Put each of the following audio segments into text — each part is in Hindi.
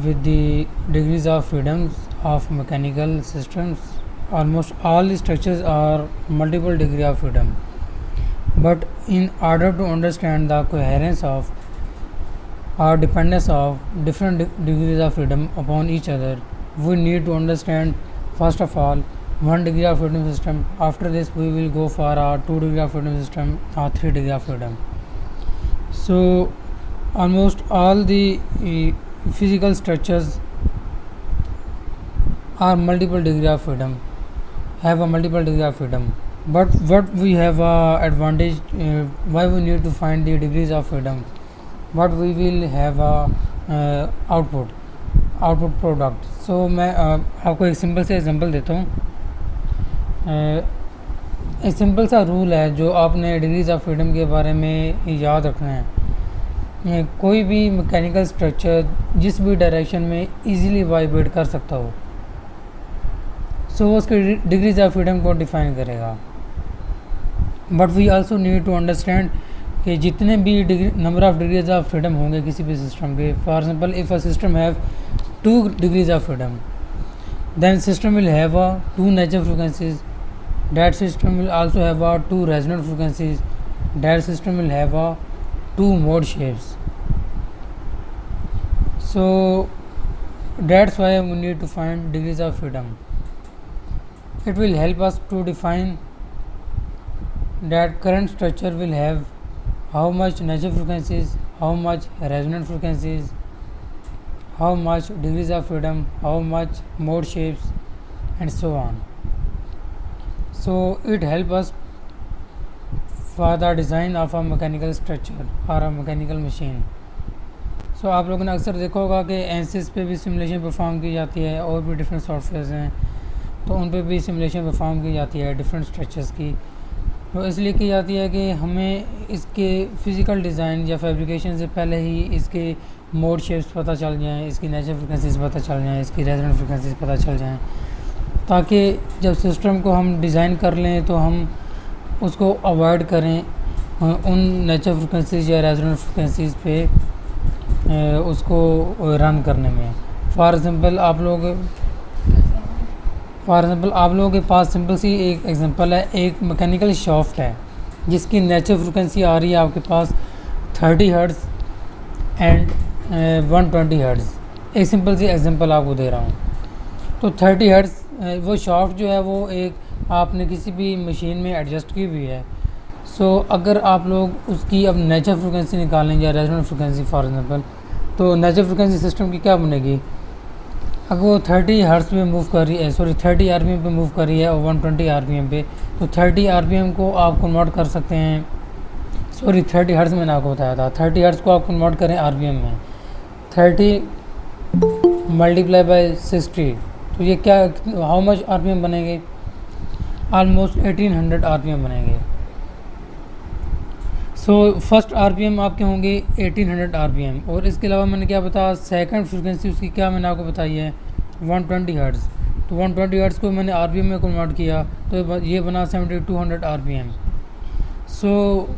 with the degrees of freedoms of mechanical systems, almost all the structures are multiple degree of freedom. But in order to understand the coherence of or dependence of different degrees of freedom upon each other, we need to understand first of all one degree of freedom system. After this, we will go for a 2 degree of freedom system or 3 degree of freedom. So, almost all the physical structures are multiple degree of freedom, have a multiple degree of freedom. But what we have a advantage, why we need to find the degrees of freedom, what we will have a output product. So मैं आपको एक सिंपल से एग्जांपल देता हूँ. एक सिंपल सा रूल है जो आपने डिग्रीज ऑफ फ्रीडम के बारे में याद रखना है. कोई भी मैकेनिकल स्ट्रक्चर जिस भी डायरेक्शन में इजीली वाइब्रेट कर सकता हो, सो वो उसके डिग्रीज ऑफ फ्रीडम को डिफाइन करेगा. But we also need to understand कि जितने भी number of degrees of freedom होंगे किसी भी सिस्टम के, for example if a system have 2 degrees of freedom, then system will have a 2 natural frequencies. That system will also have a 2 resonant frequencies. That system will have a 2 mode shapes. So that's why we need to find degrees of freedom. It will help us to define that current structure will have how much natural frequencies, how much resonant frequencies, how much degrees of freedom, how much mode shapes, and so on. So it helps us for the design of a mechanical structure or a mechanical machine. So आप लोगों ने अक्सर देखा होगा कि एनसिस पे भी सिमुलेशन परफॉर्म की जाती है, और भी डिफरेंट सॉफ्टवेयर्स हैं तो उन पे भी सिमुलेशन परफॉर्म की जाती है डिफरेंट स्ट्रक्चर्स की. तो इसलिए की जाती है कि हमें इसके फ़िज़िकल डिज़ाइन या फैब्रिकेशन से पहले ही इसके मोड शेप्स पता चल जाएं, इसकी नेचुरल फ्रिक्वेंसीज पता चल जाएं, इसकी रेजोनेंट फ्रिक्वेंसीज पता चल जाएं, ताकि जब सिस्टम को हम डिज़ाइन कर लें तो हम उसको अवॉइड करें उन नेचुरल फ्रिक्वेंसीज या रेजोनेंट फ्रिक्वेंसीज पे उसको रन करने में. फॉर एग्ज़ाम्पल आप लोगों के पास सिंपल सी एक एग्जांपल है. एक मैकेनिकल शाफ्ट है जिसकी नेचुरल फ्रिक्वेंसी आ रही है आपके पास 30 हर्ट्ज़ एंड 120 हर्ट्ज़. एक सिंपल सी एग्जांपल आपको दे रहा हूँ. तो 30 हर्ट्ज़ वो शाफ्ट जो है वो एक आपने किसी भी मशीन में एडजस्ट की हुई है. सो अगर आप लोग उसकी अब नेचुरल फ्रिक्वेंसी निकालेंगे या रेजोनेंट फ्रिक्वेंसी फॉर एग्जांपल, तो नेचुरल फ्रिक्वेंसी सिस्टम की क्या बनेगी? अगर वो 30 हर्ट्ज़ पे मूव कर रही है, 30 आरपीएम पे मूव कर रही है और 120 आरपीएम पे, तो 30 आरपीएम को आप कन्वर्ट कर सकते हैं. 30 हर्ट्ज़ मैंने आपको बताया था. 30 हर्ट्ज़ को आप कन्वर्ट करें आरपीएम में, 30 मल्टीप्लाई बाय 60, तो ये क्या, हाउ मच आरपीएम बनेंगे? ऑलमोस्ट 1800 आरपीएम बनेंगे. सो फर्स्ट आरपीएम आपके होंगे 1800 आरपीएम. और इसके अलावा मैंने क्या बताया, सेकंड फ्रिक्वेंसी उसकी क्या मैंने आपको बताई है 120 हर्ट्ज़. तो 120 हर्ट्ज़ को मैंने आरपीएम में कन्वर्ट किया तो ये बना 7200 आरपीएम. सो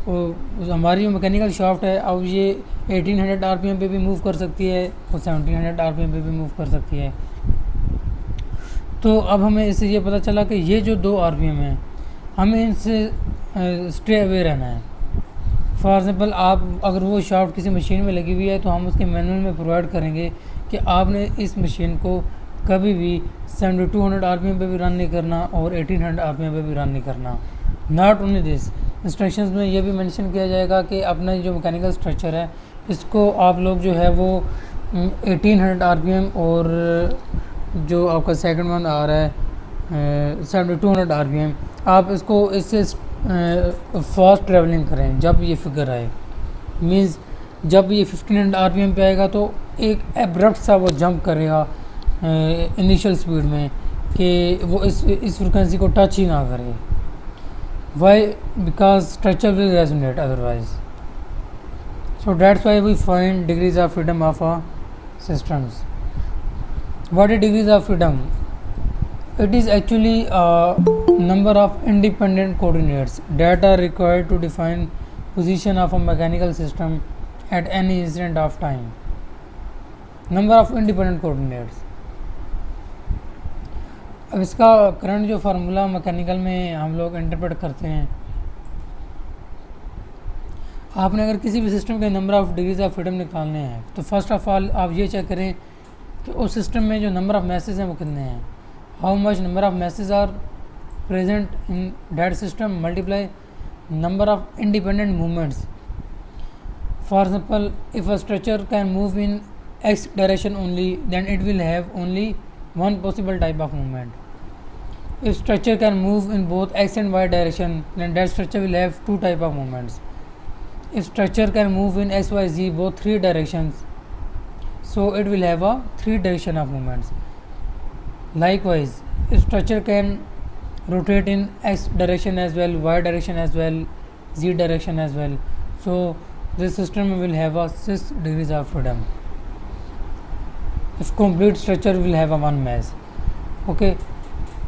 हमारी जो मैकेनिकल शाफ्ट है अब ये 1800 आरपीएम पे भी मूव कर सकती है और 1700 आरपीएम पे भी मूव कर सकती है. तो अब हमें इससे ये पता चला कि ये जो 2 आरपीएम हैं हमें इनसे स्टे अवे रहना है. फॉर एग्ज़ाम्पल आप अगर वो शाफ्ट किसी मशीन में लगी हुई है तो हम उसके मैनुअल में प्रोवाइड करेंगे कि आपने इस मशीन को कभी भी 7200 आरपीएम पे भी रन नहीं करना और 1800 आरपीएम पे भी रन नहीं करना. नॉट ओनली दिस, इंस्ट्रक्शंस में ये भी मेंशन किया जाएगा कि अपना जो मैकेनिकल स्ट्रक्चर है इसको आप लोग जो है वो 1800 आरपीएम और जो आपका सेकंड वन आ रहा है 7200 आरपीएम, आप इसको इससे फास्ट ट्रैवलिंग करें. जब ये फिगर आए मींस जब ये 1500 आरपीएम पे आएगा तो एक एब्रप्ट सा वो जंप करेगा इनिशियल स्पीड में कि वो इस फ्रिक्वेंसी को टच ही ना करे. Why? Because structure will resonate otherwise. So that's why we find degrees of freedom of a systems. What is degrees of freedom? It is actually a number of independent coordinates that are required to define position of a mechanical system at any instant of time. Number of independent coordinates. अब इसका करंट जो फार्मूला मैकेनिकल में हम लोग इंटरप्रेट करते हैं, आपने अगर किसी भी सिस्टम के number of degrees of freedom निकालने हैं तो फर्स्ट ऑफ ऑल आप ये चेक करें कि उस सिस्टम में जो नंबर ऑफ मैसेज हैं वो कितने हैं। How much number of message are present in that system multiply number of independent movements. For example, if a structure can move in x direction only, then it will have only one possible type of movement. If structure can move in both x and y direction, then that structure will have two type of movements. If structure can move in x, y, z both three directions, so it will have a three direction of movements. Likewise, if structure can rotate in x direction as well, y direction as well, z direction as well, so this system will have a 6 degrees of freedom. If complete structure will have a one mass. Okay,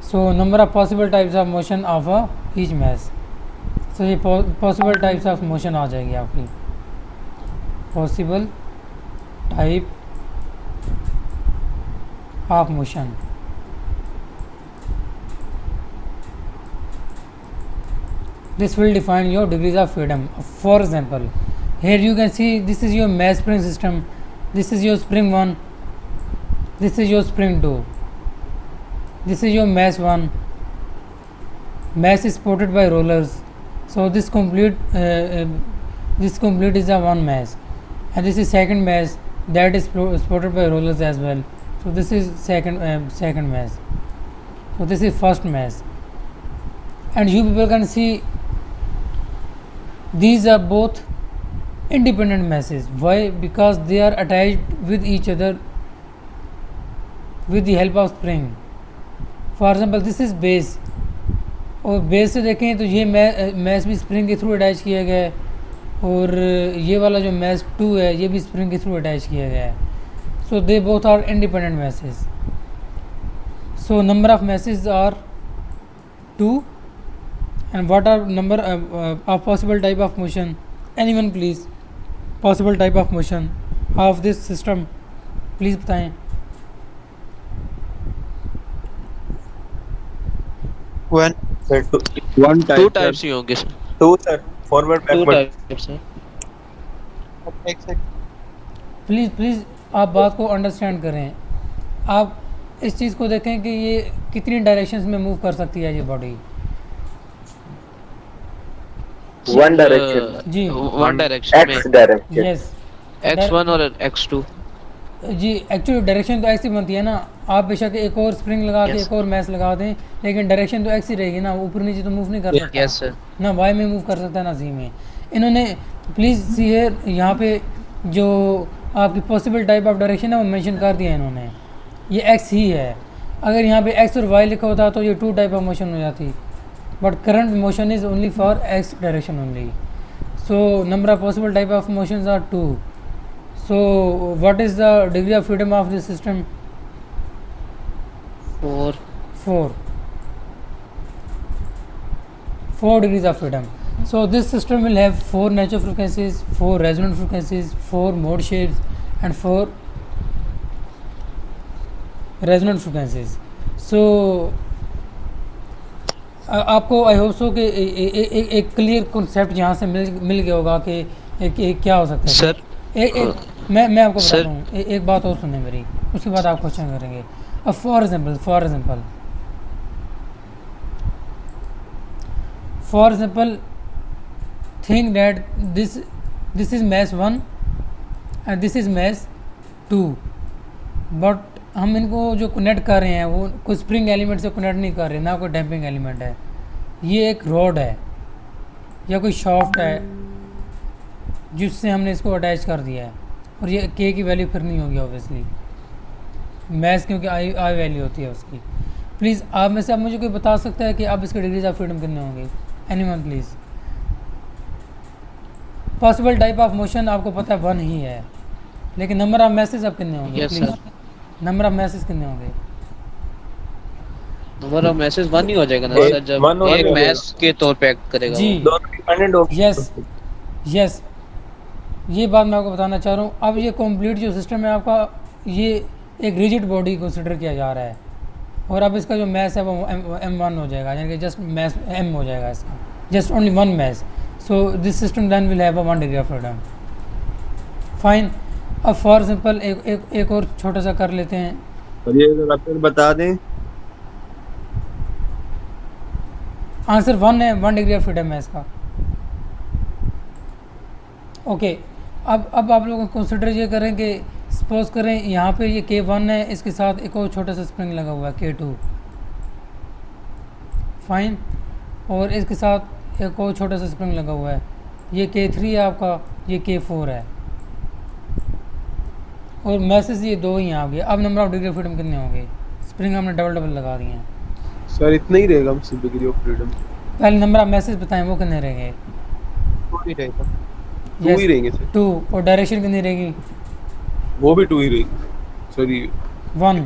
so number of possible types of motion of a each mass. So ये possible types of motion आ जाएगी आपकी, possible type of motion. This will define your degrees of freedom. For example, here you can see this is your mass spring system, this is your spring 1, this is your spring 2, this is your mass 1. Mass is supported by rollers, so this complete is a one mass, and this is second mass that is supported by rollers as well, so this is second mass, so this is first mass. And you people can see these are both independent masses. Why? Because they are attached with each other with the help of spring. For example, this is base, और बेस से देखें तो ये मैस भी स्प्रिंग के थ्रू अटैच किया गया है, और ये वाला जो मैस 2 है ये भी स्प्रिंग के थ्रू अटैच किया गया है. So they both are independent message. So number of message are 2. And what are number of possible type of motion? Anyone please, possible type of motion of this system please बताएं. टू टाइप्स ही होंगे sir. Two sir, forward to backward. Types हैं. प्लीज़ आप बात को अंडरस्टैंड करें. आप इस चीज़ को देखें कि ये कितनी डायरेक्शंस में मूव कर सकती है ये बॉडी. वन डायरेक्शन जी, वन डायरेक्शन में एक्स डायरेक्शन. यस x1 और x2. जी. एक्चुअली डायरेक्शन तो एक्स ही बनती है ना. आप बेशक एक और स्प्रिंग लगा के Yes. एक और मैस लगा दें, लेकिन डायरेक्शन तो एक्स ही रहेगी ना. ऊपर नीचे तो मूव नहीं कर सकता. Yes sir. ना वाई में मूव कर सकता है ना जी में. इन्होंने प्लीज़ सी है यहाँ पे जो आपकी पॉसिबल टाइप ऑफ डायरेक्शन है वो मेंशन कर दिया है इन्होंने. ये एक्स ही है. अगर यहाँ पे एक्स और वाई लिखा होता तो ये 2 टाइप ऑफ मोशन हो जाती, but current motion is only for x direction only. So number of possible type of motions are 2. So what is the degree of freedom of this system? 4 degrees of freedom. So this system will have 4 natural frequencies, 4 resonant frequencies, 4 mode shapes and 4 resonant frequencies. So आपको आई होप सो कि एक क्लियर कॉन्सेप्ट यहाँ से मिल गया होगा कि क्या हो सकता है. सर मैं आपको सर, बताता हूँ. एक बात और सुने मेरी, उसके बाद आप क्वेश्चन करेंगे. अब for example think that this is mass 1 and this is mass 2, but हम इनको जो कनेक्ट कर रहे हैं वो कोई स्प्रिंग एलिमेंट से कनेक्ट नहीं कर रहे, ना कोई डैम्पिंग एलिमेंट है. ये एक रॉड है या कोई शॉफ्ट है जिससे हमने इसको अटैच कर दिया है, और ये के की वैल्यू फिर नहीं होगी ऑब्वियसली मैथ्स, क्योंकि आई वैल्यू होती है उसकी. प्लीज़ आप में से अब मुझे कोई बता सकता है कि अब इसके डिग्रीज ऑफ फ्रीडम कितने होंगे? Anyone please. Possible type of motion आपको पता है 1 ही है, लेकिन नंबर ऑफ मैसेज अब कितने होंगे? Yes, please sir. Number of message कितने होंगे? नंबर ऑफ मैसेज 1 ही हो जाएगा ना एक सर, जब one हो एक जाएगा. मैस के तौर पे एक्ट करेगा जी. वो. दोनों डिपेंडेंट हो. यस, ये बात मैं आपको बताना चाह रहा हूँ. अब ये कंप्लीट जो सिस्टम है आपका ये एक रिजिड बॉडी कंसिडर किया जा रहा है, और अब इसका जो मैस है वो m1 हो जाएगा, यानी कि जस्ट मैस m हो जाएगा इसका, just only one mass. So this system then will have a 1 degree of freedom. Fine. अब फॉर एग्जाम्पल एक और छोटा सा कर लेते हैं. और ये अगर आप फिर बता दें. आंसर 1 है, 1 डिग्री ऑफ फ्रीडम है इसका. ओके. अब आप लोग कंसिडर ये करें कि सपोज करें यहाँ पे ये K1 है, इसके साथ एक और छोटा सा स्प्रिंग लगा हुआ है K2. फाइन. और इसके साथ एक और छोटा सा स्प्रिंग लगा हुआ है, ये K3 है आपका, ये K4 है, और मैसेज ये दो ही हैं आपके. अब number of degree of freedom कितने होंगे? स्प्रिंग हमने डबल लगा दिए हैं. सर इतना ही रहेगा हमसे डिग्री ऑफ फ्रीडम. पहले नंबर ऑफ मैसेज बताएं, वो कितने रहेंगे? 2 ही रहेगा. 2 ही रहेंगे सर. 2. और डायरेक्शन कितनी रहेगी? वो भी 2 ही रहेगी. सॉरी 1.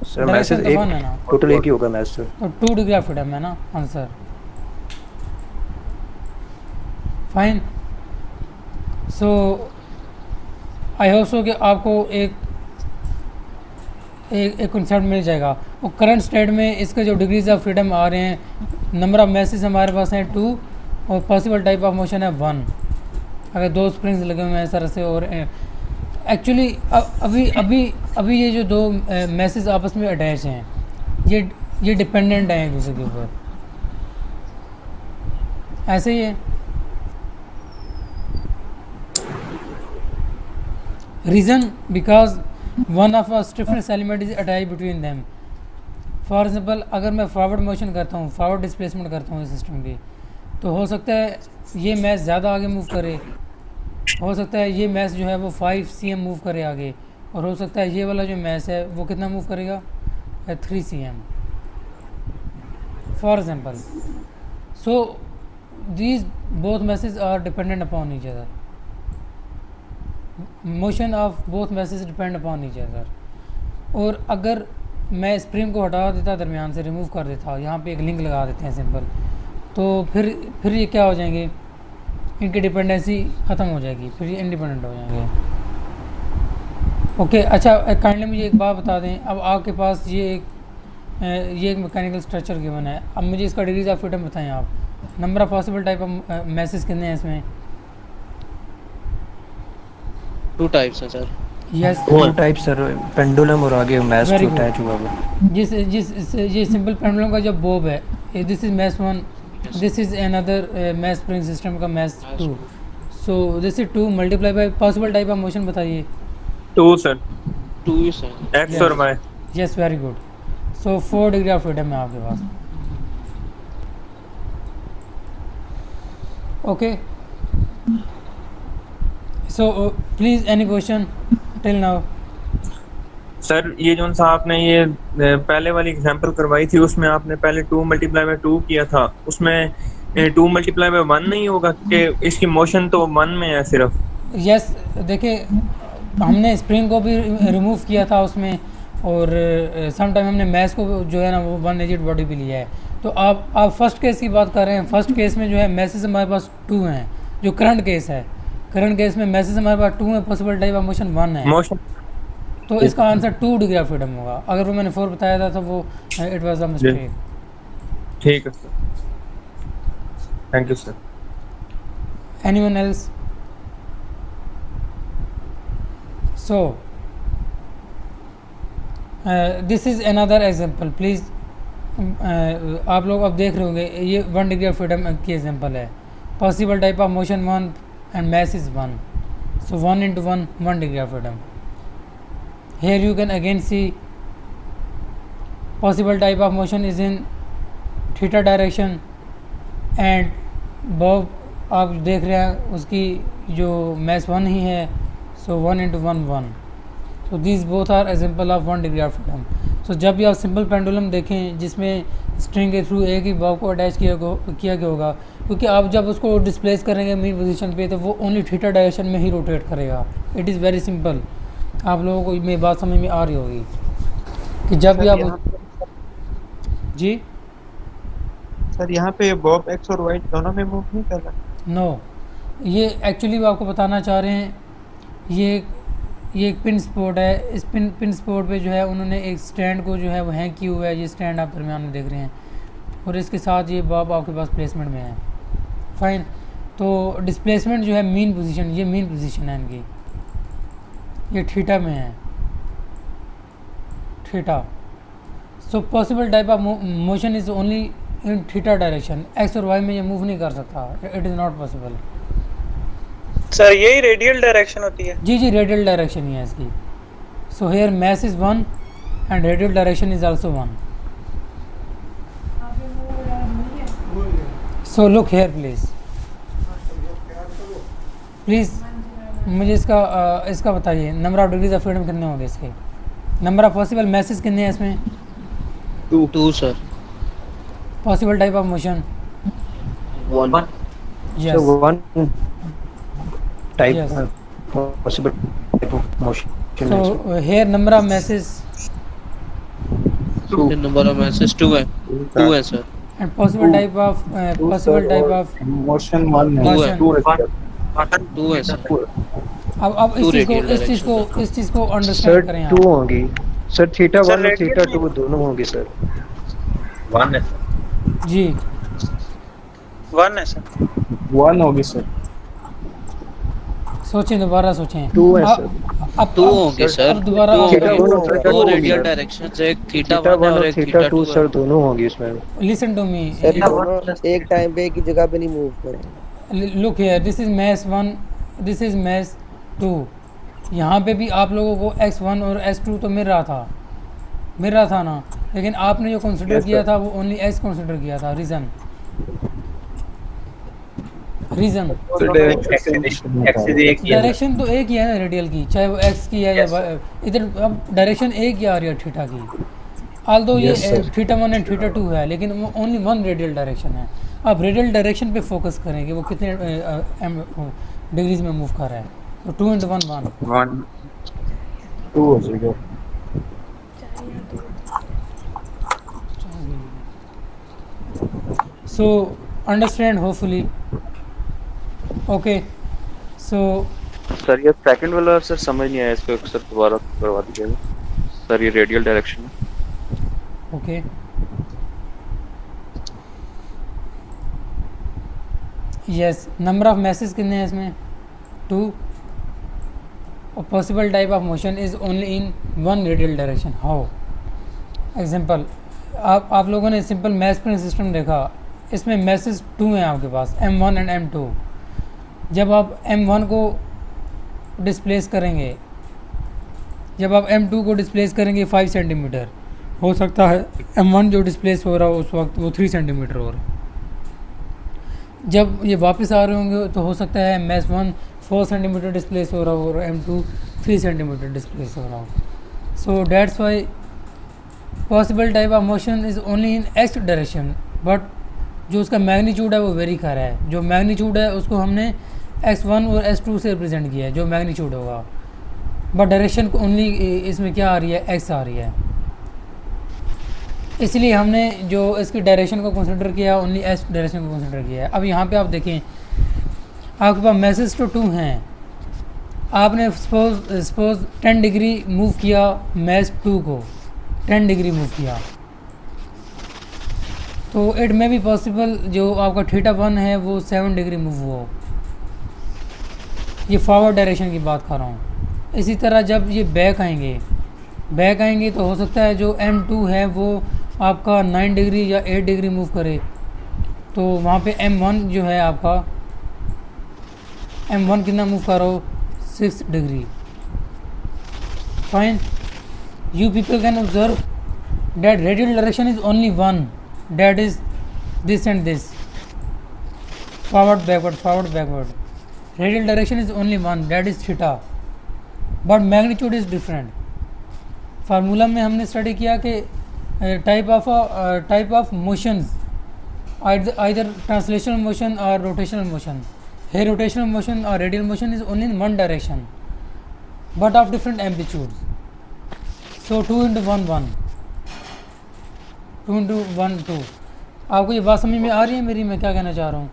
सर मैसेज डायरेक्शन तो 1 है ना, टोटल एक ही होगा मैसेज सर. और 2 डिग्री ऑफ फ्रीडम है ना answer. Fine. So I hope so कि आपको एक कंसेप्ट मिल जाएगा. और करंट स्टेट में इसके जो डिग्रीज ऑफ फ्रीडम आ रहे हैं, नंबर ऑफ मैसेज हमारे पास हैं 2, और पॉसिबल टाइप ऑफ मोशन है 1. अगर 2 स्प्रिंग्स लगे हुए हैं इस तरह से, और एक्चुअली अभी ये जो 2 मैसेज आपस में अटैच हैं, ये डिपेंडेंट हैं एक दूसरे के ऊपर. ऐसे ही है. Reason because one of a stiffness element is attach between them. For example अगर मैं फॉरवर्ड मोशन करता हूँ, फॉरवर्ड डिस्प्लेसमेंट करता हूँ इस सिस्टम की, तो हो सकता है ये मैस ज़्यादा आगे मूव करे, हो सकता है ये मैस जो है वो 5 cm मूव करे आगे, और हो सकता है ये वाला जो मैस है वो कितना मूव करेगा? 3 cm for example. So these both message are dependent upon each other. Motion of both message depend upon each other. और अगर मैं स्प्रिंग को हटा देता, दरमियान से रिमूव कर देता, यहाँ पे एक लिंक लगा देते हैं सिंपल, तो फिर ये क्या हो जाएंगे? इनकी डिपेंडेंसी ख़त्म हो जाएगी, फिर ये इंडिपेंडेंट हो जाएंगे. ओके. अच्छा काइंडली मुझे एक बात बता दें. अब आपके पास ये एक मैकेनिकल स्ट्रक्चर गिवन है. अब मुझे इसका डिग्रीज ऑफ फ्रीडम बताएं आप. Number of possible type of message कितने हैं इसमें? 2 टाइप्स है sir. Yes. 2 type sir, pendulum और आगे मैस Very जो good. अटैच हुआ हुआ. जिस ये सिंपल पेंडुलम का जो बोब है, this is mass 1, this is another mass spring system का mass 2. So this is 2 multiply by possible type of motion बताइए. 2 सर. 2 ही सर. X और Y. Yes very good. So 4 degree of freedom है आपके पास. Okay. So please any question till now? Sir ये जो सा आपने ये पहले वाली एग्जांपल करवाई थी, उसमें आपने पहले 2 मल्टीप्लाई बाय 2 किया था, उसमें 2 मल्टीप्लाई बाय 1 नहीं होगा कि इसकी मोशन तो 1 में है सिर्फ? यस. देखिए हमने स्प्रिंग को भी रिमूव किया था उसमें, और सम टाइम हमने मैस को जो है ना वो 1 रिजिड बॉडी भी लिया है. तो आप फर्स्ट केस की बात कर रहे हैं. फर्स्ट केस में जो है मैसेज हमारे पास 2 हैं, जो करंट केस है. करंट केस में मैसेज हमारे पास 2 है, पॉसिबल टाइप ऑफ मोशन 1 है. मोशन. तो इसका आंसर 2 डिग्री ऑफ फ्रीडम होगा. अगर वो मैंने 4 बताया था तो वो इट वाज अ मिस्टेक. ठीक है sir. Thank you sir. Anyone else? So this is another example please. आप लोग अब देख रहे होंगे, ये 1 डिग्री ऑफ फ्रीडम की एग्जांपल है. Possible type of motion 1 and mess is 1. So 1 into 1 degree of freedom. Here you can again see possible type of motion is in theta direction, and bob आप देख रहे हैं उसकी जो mass 1 ही है, so 1 into 1 1. So these both are example of 1 degree of freedom. So जब भी आप सिंपल पेंडुलम देखें जिसमें स्ट्रिंग के थ्रू एक ही बॉब को अटैच किया गया होगा, क्योंकि आप जब उसको डिस्प्लेस करेंगे मीन पोजीशन पे तो वो ओनली थीटा डायरेक्शन में ही रोटेट करेगा. It is very simple. आप लोगों को मेरी बात समझ में आ रही होगी कि जब भी आप जी सर यहाँ पे बॉब एक्स और वाई दोनों में मूव नहीं कर रहा. नो, ये एक्चुअली वो आपको बताना चाह रहे हैं, ये ये एक पिन स्पॉट है। इस पिन स्पॉट पे जो है उन्होंने एक स्टैंड को जो है वो हैंग किया हुआ है। ये स्टैंड आप दरमियान में देख रहे हैं और इसके साथ ये बॉब आपके पास प्लेसमेंट में है। फाइन, तो डिस्प्लेसमेंट जो है मीन पोजीशन, ये मीन पोजीशन है इनकी, ये थीटा में है, theta. So possible type of motion is only in theta direction, x और वाई में ये मूव नहीं कर सकता, it is not possible. Sir यही रेडियल डायरेक्शन होती है? जी जी, रेडियल डायरेक्शन ही है इसकी। So here mass is 1 and radial direction is also 1। So look here please मुझे इसका बताइए, number of degrees of freedom कितने होंगे इसके, नंबर ऑफ पॉसिबल मैसेज कितने हैं इसमें? 2 sir. Possible type of motion? 1। Yes. So one type Yes. possible type of motion. So here number of message number of message 2 है, 2 है sir. And possible type of motion 1 है, Motion. 2 है। 2 है सर। अब Two इस radial चीज़ को Sir अंडरस्टैंड करें two आप। होंगी सर, थीटा Sir, 1 और थीटा radial 2 दोनों होंगी सर। 1 है सर। जी 1 है सर। 1 होगी सर। सोचें, दोबारा सोचें। 2 है अब- सर। अब 2 होंगे सर। अब दोबारा दो थीटा होंगे। 1 और थीटा 2 दो रेडियल डायरेक्शंस, एक थीटा थीटा 1 है 1 और और एक थीटा थीटा 2 2 सर दोनों होंगी इसमें। लिसन टू मी, एक टाइम पे एक ही जगह पे नहीं मूव करेंगे। Look here, this is mass 1, this is mass 2। यहाँ पे भी आप लोगों को x1 और x2 तो मिल रहा था ना, लेकिन आपने जो कंसिडर किया था वो ओनली x कंसिडर किया था। रीज़न डायरेक्शन तो एक ही है ना रेडियल की, चाहे वो x की है या इधर। अब डायरेक्शन एक ही आ रही है थीटा की, आल्दो ये थीटा 1 एंड थीटा 2 है, लेकिन वो ओनली 1 रेडियल डायरेक्शन है। आप रेडियल डायरेक्शन पे फोकस करें कि वो कितने डिग्रीज में मूव कर रहा है। तो 2 × 1 1 2 हो जाएगा। So understand hopefully. Okay, so sir ये सेकंड वाला सर समझ नहीं आया, इसको सर दोबारा करवा दीजिएगा सर। ये रेडियल डायरेक्शन है। Okay, yes. Number of message कितने हैं इसमें? 2। और possible type of motion is only in 1 radial direction. How? Example, आप लोगों ने सिंपल मैथ प्रिंट सिस्टम देखा, इसमें मैसेज 2 हैं आपके पास, M1 एंड M2। जब आप M1 को डिस्प्लेस करेंगे, जब आप M2 को डिस्प्लेस करेंगे 5 सेंटीमीटर, हो सकता है M1 जो डिस्प्लेस हो रहा हो उस वक्त वो 3 सेंटीमीटर हो रहा। जब ये वापस आ रहे होंगे तो हो सकता है MS1 4 सेंटीमीटर डिस्प्लेस हो रहा हो और M2 3 सेंटीमीटर डिस्प्लेस हो रहा हो। सो that's Y possible type of motion is only in x direction, but जो उसका मैग्नीट्यूड है वो वेरी कर रहा है। जो मैग्नीट्यूड है उसको हमने x1 और x2 से रिप्रेजेंट किया है, जो मैग्नीट्यूड होगा, बट डायरेक्शन को ओनली इसमें क्या आ रही है, x आ रही है। इसलिए हमने जो इसकी डायरेक्शन को कंसिडर किया ओनली x डायरेक्शन को कंसिडर किया है। अब यहाँ पे आप देखें, आपके पास मैसेज तो 2 हैं, आपने सपोज 10 डिग्री मूव किया, मैस 2 को 10 डिग्री मूव किया, तो इट मे बी पॉसिबल जो आपका थीटा 1 है वो 7 डिग्री मूव हो। ये फॉरवर्ड डायरेक्शन की बात कर रहा हूँ। इसी तरह जब ये बैक आएंगे तो हो सकता है जो M2 है वो आपका 9 डिग्री या 8 डिग्री मूव करे, तो वहाँ पे M1 जो है आपका M1 कितना मूव कर रहा हो, 6 degree. Fine, you people can observe that radial direction is only 1, that is this and this, forward backward. Radial direction is only 1, that is theta, but magnitude is different. Formula में हमने स्टडी किया कि type of motions, either translational motion or rotational motion. Here rotational motion or radial motion is only in one direction, but of different amplitudes. So 2 × 1 1, 2 × 1 2। आपको ये बात समझ में आ रही है मेरी, मैं क्या कहना चाह रहा हूँ?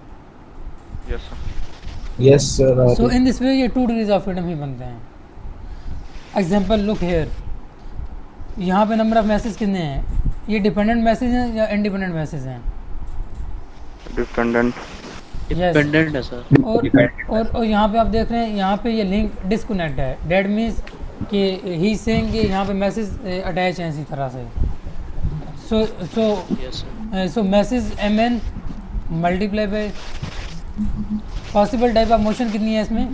Yes sir. Yes sir. So in this वे ये 2 डिग्रीज ऑफ फ्रीडम ही बनते हैं। एग्जांपल लुक हेयर, यहाँ पे नंबर ऑफ मैसेज कितने हैं? ये डिपेंडेंट मैसेज हैं या इंडिपेंडेंट मैसेज हैं? डिपेंडेंट। डिपेंडेंट है सर। और यहाँ पे आप देख रहे हैं, यहाँ पे ये लिंक डिस्कनेक्ट है। डेट मीन्स कि ही सेइंग कि यहाँ पे मैसेज अटैच हैं इसी तरह से। Yes sir. So message mn multiply by possible type of motion कितनी है इसमें?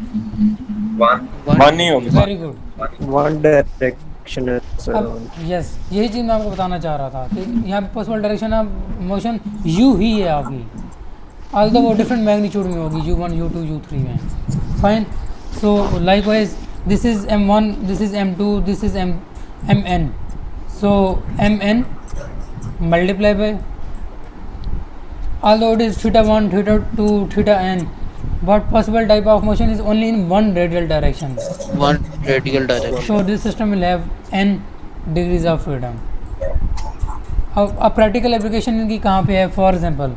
वन नहीं होगी। Very good. वन डायरेक्शन है सर। अब यस, यही चीज़ मैं आपको बताना चाह रहा था कि यहाँ पे पॉसिबल डायरेक्शन ऑफ मोशन यू ही है आपकी, although वो डिफरेंट मैग्नीट्यूड में होगी, u1 u2 u3 में। Fine. So likewise this is m1, this is m2, this is mn। So mn multiply by, although it is theta 1, theta 2, theta n, but possible type of motion is only in one radial direction. One radial direction. So this system will have n degrees of freedom. अब प्रैक्टिकल एप्लीकेशन इनकी कहाँ पे है? फॉर एग्जांपल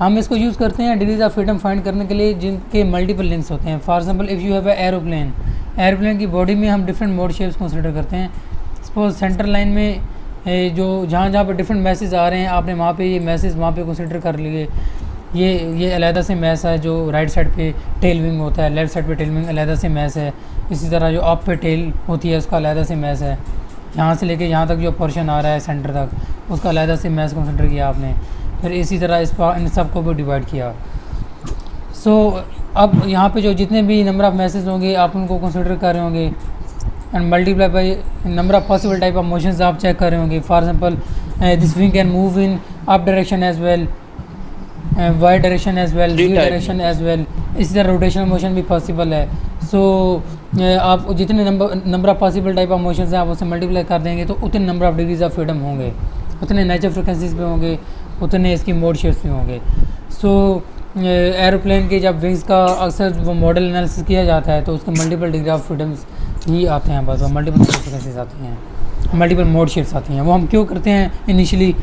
हम इसको यूज़ करते हैं डिग्रीज ऑफ फ्रीडम फाइंड करने के लिए जिनके मल्टीपल लिंक्स होते हैं। For example if you have a aeroplane, aeroplane की बॉडी में हम डिफरेंट मोड शेप्स कंसिडर करते हैं। सपोज सेंटर लाइन में जो जहाँ पर डिफरेंट मैसेज आ रहे हैं, आपने वहाँ पे ये मैसेज वहाँ पे कंसिडर कर लिए। ये अलहदा से मैस है जो राइट साइड पे टेल विंग होता है, लेफ़्ट साइड पे टेल विंग अलहदा से मैस है। इसी तरह जो अप पे टेल होती है उसका अलहदा से मैस है। यहाँ से लेके यहाँ तक जो पोर्शन आ रहा है सेंटर तक, उसका अलहदा से मैस कंसिडर किया आपने। फिर इसी तरह इन सब को भी डिवाइड किया। सो अब यहाँ पे जो जितने भी नंबर ऑफ़ मैसेज होंगे आप उनको कंसिडर कर रहे होंगे and multiply by number of possible type of motions आप चेक कर रहे होंगे। For example this wing can move in up direction as well, y direction as well, z direction as well. इसी तरह रोटेशनल मोशन भी पॉसिबल है। सो आप जितने number of possible type of motions हैं आप उससे मल्टीप्लाई कर देंगे तो उतने number of degrees of freedom होंगे, उतने नेचुरल फ्रिक्वेंसीज पे होंगे, उतने इसकी मोड शेप्स भी होंगे। सो एरोप्लेन के जब विंग्स का अक्सर वो मॉडल एनालिसिस किया जाता है तो उसके मल्टीपल डिग्री ऑफ फ्रीडम्स ही आते हैं, बस मल्टीपल फ्रिक्वेंसीज आती हैं, मल्टीपल मोड शेप्स आती हैं। वो हम क्यों करते हैं इनिशियली?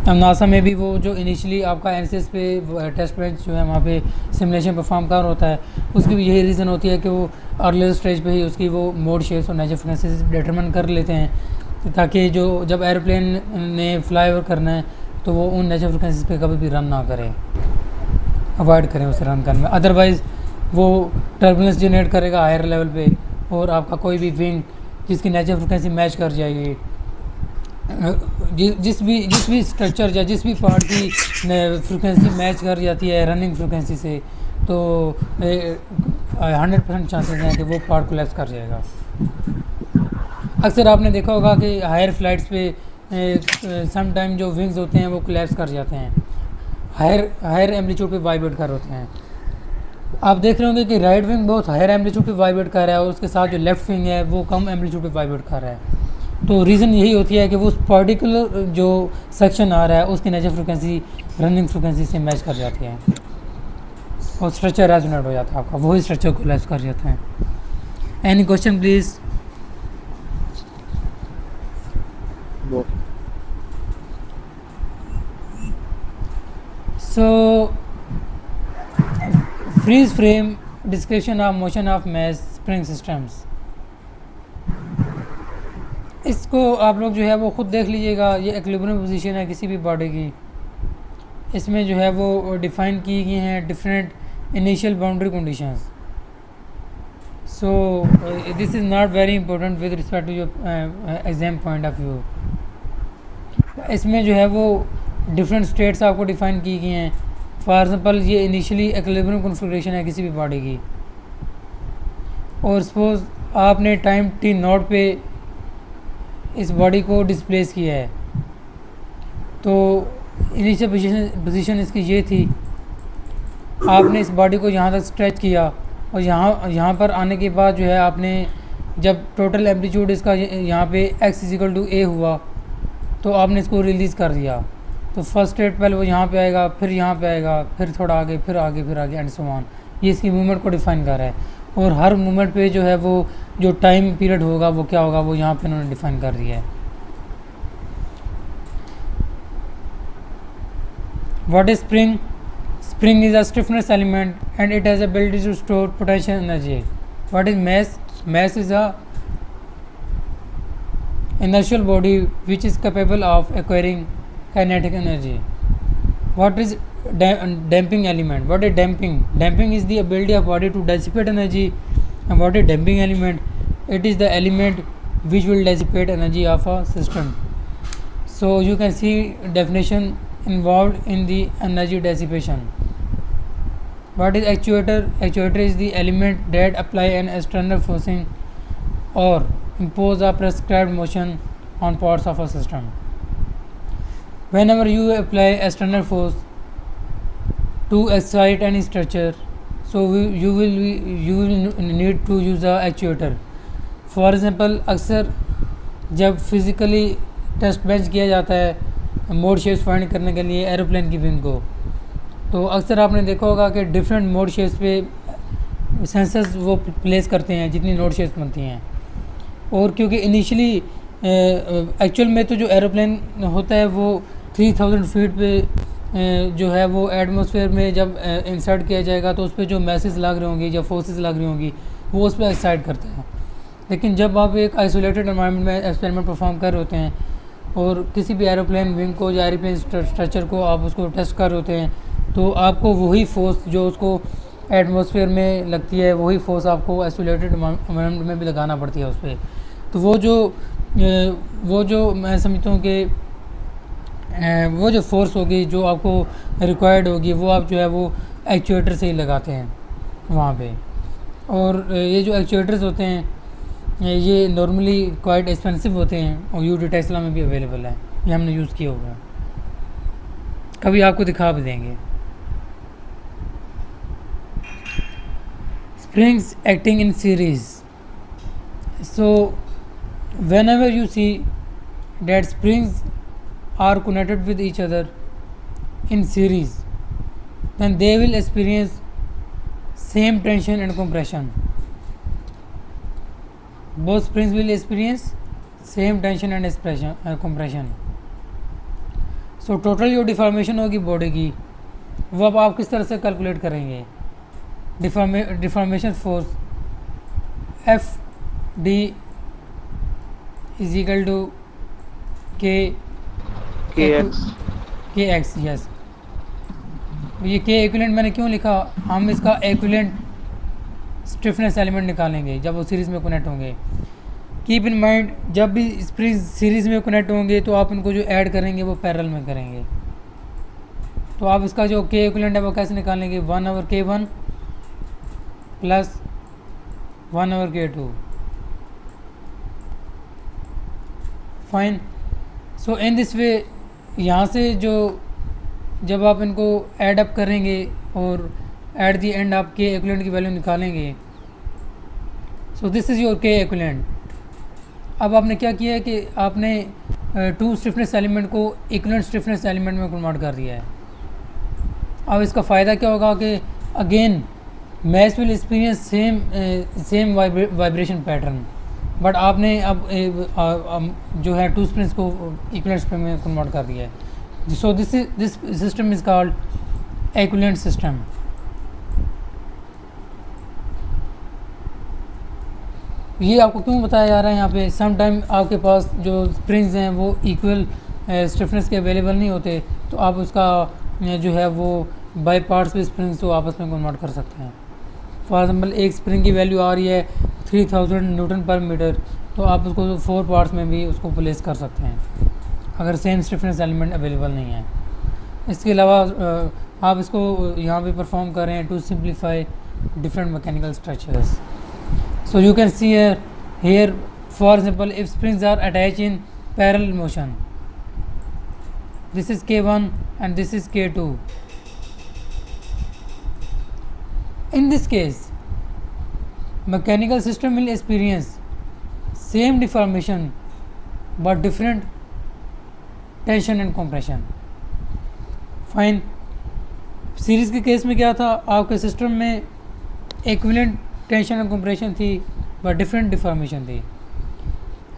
नासा में भी वो जो इनिशियली आपका एनसीएस पे टेस्ट बेंच जो है वहाँ पे सिमुलेशन परफॉर्म कर होता है, उसकी भी यही रीज़न होती है कि वो अर्लियर स्टेज पे ही उसकी वो मोड शेप्स और नेचुरल फ्रिक्वेंसीज डिटरमिन कर लेते हैं ताकि जो जब एयरप्लेन ने फ्लाई ओवर करना है तो वो उन नेचुरल फ्रिक्वेंसीज पे कभी भी रन ना करे, अवॉइड करें उसे रन करने में। अदरवाइज़ वो टर्बुलेंस जनरेट करेगा हायर लेवल पे और आपका कोई भी विंग जिसकी नेचुरल फ्रिक्वेंसी मैच कर जाएगी, जिस भी स्ट्रक्चर या जिस भी पार्ट की फ्रिक्वेंसी मैच कर जाती है रनिंग फ्रिक्वेंसी से, तो 100% चांसेस हैं कि वो पार्ट कोलैप्स कर जाएगा। अक्सर आपने देखा होगा कि हायर फ्लाइट्स पे सम टाइम जो विंग्स होते हैं वो कोलैप्स कर जाते हैं, हायर एम्पलीट्यूड पे वाइब्रेट कर होते हैं। आप देख रहे होंगे कि राइट विंग बहुत हायर एम्पलीट्यूड पे वाइब्रेट कर रहा है और उसके साथ जो लेफ़्ट विंग है वो कम एम्पलीट्यूड पे वाइब्रेट कर रहा है। तो रीज़न यही होती है कि वो उस पर्टिकुलर जो सेक्शन आ रहा है उसकी नेचुरल फ्रिक्वेंसी रनिंग फ्रिक्वेंसी से मैच कर जाती है और स्ट्रक्चर रेजोनेट हो जाता है, आपका वही स्ट्रक्चर कोलैप्स कर जाता है। Any question please? So freeze frame description of motion of mass spring systems, इसको आप लोग जो है वो खुद देख लीजिएगा। ये इक्विलिब्रियम पोजीशन है किसी भी बॉडी की, इसमें जो है वो डिफ़ाइन की गई हैं different initial boundary conditions. So this is not very important with respect to your exam point of view. इसमें जो है वो डिफरेंट स्टेट्स आपको डिफ़ाइन की गई हैं। फॉर एग्जांपल ये इनिशियली इक्विलिब्रियम कॉन्फ़िगरेशन है किसी भी बॉडी की, और सपोज आपने टाइम t नॉट पे इस बॉडी को डिस्प्लेस किया है, तो इनिशियल पोजीशन इसकी ये थी, आपने इस बॉडी को यहाँ तक स्ट्रेच किया और यहाँ पर आने के बाद जो है आपने जब टोटल एम्पलीट्यूड इसका यहाँ पे x=a हुआ तो आपने इसको रिलीज़ कर दिया। तो फर्स्ट स्टेट पहले वो यहाँ पे आएगा, फिर यहाँ पे आएगा, फिर थोड़ा आगे, फिर आगे, फिर आगे एंड सो ऑन। ये इसकी मूवमेंट को डिफ़ाइन कर रहा है और हर मूवमेंट पे जो है वो जो टाइम पीरियड होगा वो क्या होगा वो यहाँ पे उन्होंने डिफ़ाइन कर दिया है। What is spring? Spring is a stiffness element and it has ability to store potential energy. What is mass? Mass is a inertial body which is capable of acquiring kinetic energy. What is damping element? What is damping? Damping is the ability of body to dissipate energy. And what is damping element? It is the element which will dissipate energy of a system. So you can see definition involved in the energy dissipation. What is actuator? Actuator is the element that apply an external forcing or impose a prescribed motion on parts of a system. Whenever you apply external force to excite any structure, so you will need to use a actuator. For example, अक्सर जब फिज़िकली टेस्ट बेंच किया जाता है मोड शेप्स फाइंड करने के लिए एरोप्लेन की विंग को, तो अक्सर आपने देखा होगा कि डिफरेंट मोड शेप्स पे सेंसर्स वो प्लेस करते हैं जितनी नोड शेप्स बनती हैं। और क्योंकि इनिशियली एक्चुअल में तो जो एरोप्लेन होता है वो 3000 फीट पे जो है वो एटमॉस्फेयर में जब इंसर्ट किया जाएगा तो उस पर जो मैसेज लग रही होंगी या फोर्सेस लग रही होंगी वो उस पर एक्साइट करते हैं। लेकिन जब आप एक आइसोलेटेड एनवायरनमेंट में एक्सपेरिमेंट परफॉर्म कर रहे होते हैं और किसी भी एरोप्लेन विंग को या एरोप्लेन स्ट्रक्चर को आप उसको टेस्ट कर रहे होते हैं, तो आपको वही फोर्स जो उसको एटमॉस्फेयर में लगती है वही फोर्स आपको आइसोलेटेड एनवायरनमेंट में भी लगाना पड़ती है उस पर। तो वो जो मैं समझता हूँ कि वो जो फोर्स होगी जो आपको रिक्वायर्ड होगी वो आप जो है वो एक्चुएटर से ही लगाते हैं वहाँ पे। और ये जो एक्चुएटर्स होते हैं ये नॉर्मली क्वाइट एक्सपेंसिव होते हैं और यूडी टेस्ला में भी अवेलेबल है, ये हमने यूज़ किया हुआ है, कभी आपको दिखा भी देंगे। Springs acting in series, so whenever you see that springs are connected with each other in series, then they will experience same tension and compression. Both springs will experience same tension and compression. So total जो डिफॉर्मेशन होगी बॉडी की वो अब आप किस तरह से कैलकुलेट करेंगे? Deformation force F D is equal to K X. Yes, ये के इक्विवेलेंट मैंने क्यों लिखा? हम इसका इक्विवेलेंट स्टिफनेस एलिमेंट निकालेंगे जब वो सीरीज़ में कनेक्ट होंगे। कीप इन माइंड जब भी स्प्रिंग सीरीज़ में कनेक्ट होंगे तो आप उनको जो ऐड करेंगे वो पैरेलल में करेंगे। तो आप इसका जो के इक्विवेलेंट है वो कैसे निकालेंगे? 1/K1 plus 1/K2। Fine. So in this वे यहाँ से जो जब आप इनको ऐड अप करेंगे और एट दी एंड आप के इक्विवेलेंट की वैल्यू निकालेंगे। So this is your K equivalent. अब आपने क्या किया है कि आपने टू स्टिफनेस एलिमेंट को इक्विवेलेंट स्टिफनेस एलिमेंट में कन्वर्ट कर दिया है। अब इसका फ़ायदा क्या होगा कि again mass will experience same vibration pattern, but आपने अब जो है टू स्प्रिंग्स को इक्विवेलेंट में कन्वर्ट कर दिया है। So this system is called equivalent system. ये आपको क्यों बताया जा रहा है यहाँ पे? सम टाइम आपके पास जो स्प्रिंग्स हैं वो इक्वल स्टिफनेस के अवेलेबल नहीं होते, तो आप उसका जो है वो बाय पार्ट्स भी स्प्रिंग्स को आपस में कन्वर्ट कर सकते हैं। फॉर एग्जांपल एक स्प्रिंग की वैल्यू आ रही है 3000 न्यूटन पर मीटर, तो आप उसको 4 पार्ट्स में भी उसको प्लेस कर सकते हैं अगर सेम स्टिफनेस एलिमेंट अवेलेबल नहीं है। इसके अलावा आप इसको यहाँ पे परफॉर्म कर रहे हैं to simplify different mechanical structures. So you can see here for example if springs are attached in parallel motion, this is K1 and this is K2. In this case mechanical system will experience same deformation but different tension and compression. Fine. Series के केस में क्या था? आपके सिस्टम में इक्विवेलेंट टेंशन एंड कंप्रेशन थी बट डिफरेंट डिफॉर्मेशन थी।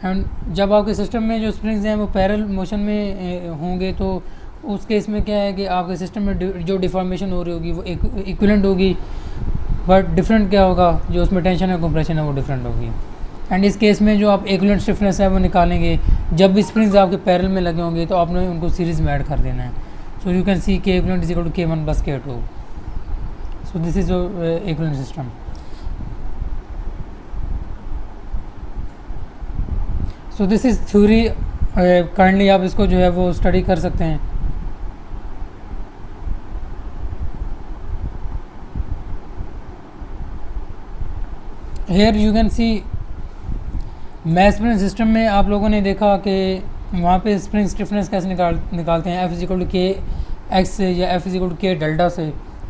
एंड जब आपके सिस्टम में जो स्प्रिंग्स हैं वो पैरेलल मोशन में होंगे तो उस केस में क्या है कि आपके सिस्टम में जो डिफॉर्मेशन हो रही होगी वो इक्विवेलेंट होगी, बट डिफरेंट क्या होगा? जो उसमें टेंशन एंड कंप्रेशन है वो डिफरेंट होगी। एंड इस केस में जो आप इक्विवेलेंट स्टिफनेस है वो निकालेंगे जब भी स्प्रिंग्स आपके पैरेलल में लगे होंगे तो आपने उनको सीरीज़ में ऐड कर देना है. So you can see K equivalent is equal to K1 plus K2. So this is equivalent system. So this is theory. Kindly आप इसको जो है वो स्टडी कर सकते हैं. Here you can see math spring system में आप लोगों ने देखा कि वहाँ पे स्प्रिंग स्टिफनेस कैसे निकालते हैं. F is equal to K x से या F इज इक्वल टू के डेल्टा से.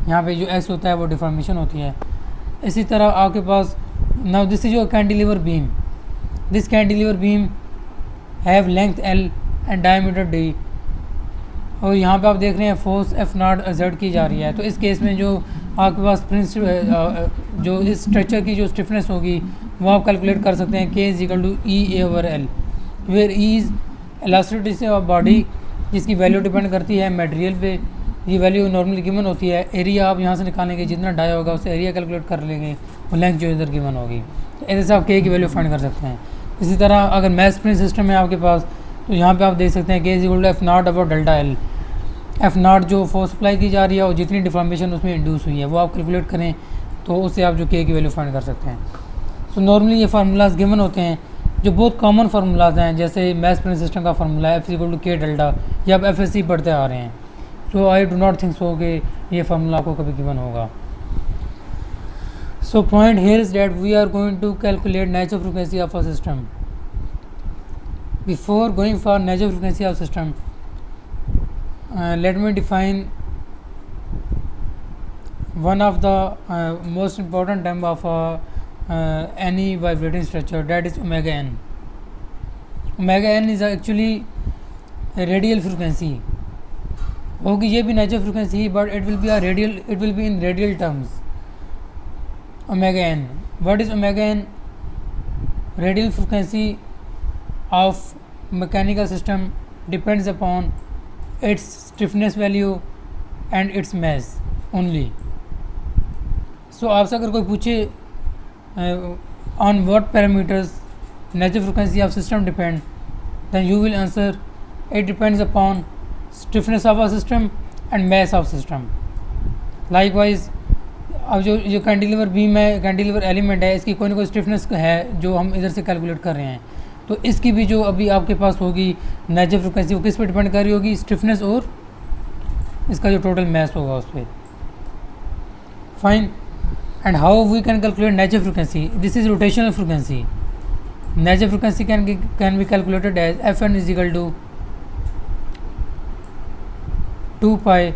यहाँ पे जो x होता है वो डिफॉर्मेशन होती है. इसी तरह आपके पास now this is your cantilever beam. This cantilever beam have length L and diameter D. और यहाँ पे आप देख रहे हैं फोर्स F0 Z की जा रही है. तो इस केस में जो आपके पास स्प्रिंग जो इस स्ट्रक्चर की जो स्टिफनेस होगी वो आप कैलकुलेट कर सकते हैं. K is equal to E/L where E is elasticity of body जिसकी वैल्यू डिपेंड करती है मटेरियल पे. ये वैल्यू नॉर्मली गिवन होती है. एरिया आप यहाँ से निकालेंगे जितना डाया होगा उससे एरिया कैलकुलेट कर लेंगे और लेंथ जो इधर गिवन होगी. तो ऐसे से आप K की वैल्यू फाइंड कर सकते हैं. इसी तरह अगर मैथ स्प्रिंग सिस्टम है आपके पास तो यहाँ पे आप देख सकते हैं K is equal to F0 upon delta L. F0 जो फोर्स अप्लाई की जा रही है और जितनी डिफॉर्मेशन उसमें इंड्यूस हुई है वो आप कैलकुलेट करें तो उससे आप जो K की वैल्यू फाइंड कर सकते हैं. सो नॉर्मली ये फार्मूलाज गिवन होते हैं जो बहुत कॉमन फार्मूलाज हैं. जैसे मैथ स्प्रिंग सिस्टम का फार्मूला है F equal to K delta. ये आप FSC पढ़ते आ रहे हैं. So I do not think so कि ये फार्मूला आपको कभी गिवन होगा. So point here is that we are going to calculate natural frequency of a system. Before going for natural frequency of system let me define one of the most important term of any vibrating structure, that is omega n. Omega n is actually a radial frequency. होगी ये भी natural frequency but it will be a radial, it will be in radial terms. Omega n. What is omega n? Radial frequency of mechanical system depends upon its stiffness value and its mass only. So आपसे अगर कोई पूछे on what parameters natural frequency of system depend, then you will answer it depends upon stiffness of a system and mass of system. Likewise अब जो कैंटिलीवर बीम है, कैंटिलीवर एलिमेंट है, इसकी कोई ना कोई स्टिफनेस है जो हम इधर से कैलकुलेट कर रहे हैं. तो इसकी भी जो अभी आपके पास होगी नेचुरल फ्रिक्वेंसी वो किस पे डिपेंड कर रही होगी? स्टिफनेस और इसका जो टोटल मैस होगा उस पर. Fine. And how we can calculate natural frequency? This is rotational frequency. Natural frequency can be calculated as Fn is equal to 2 pi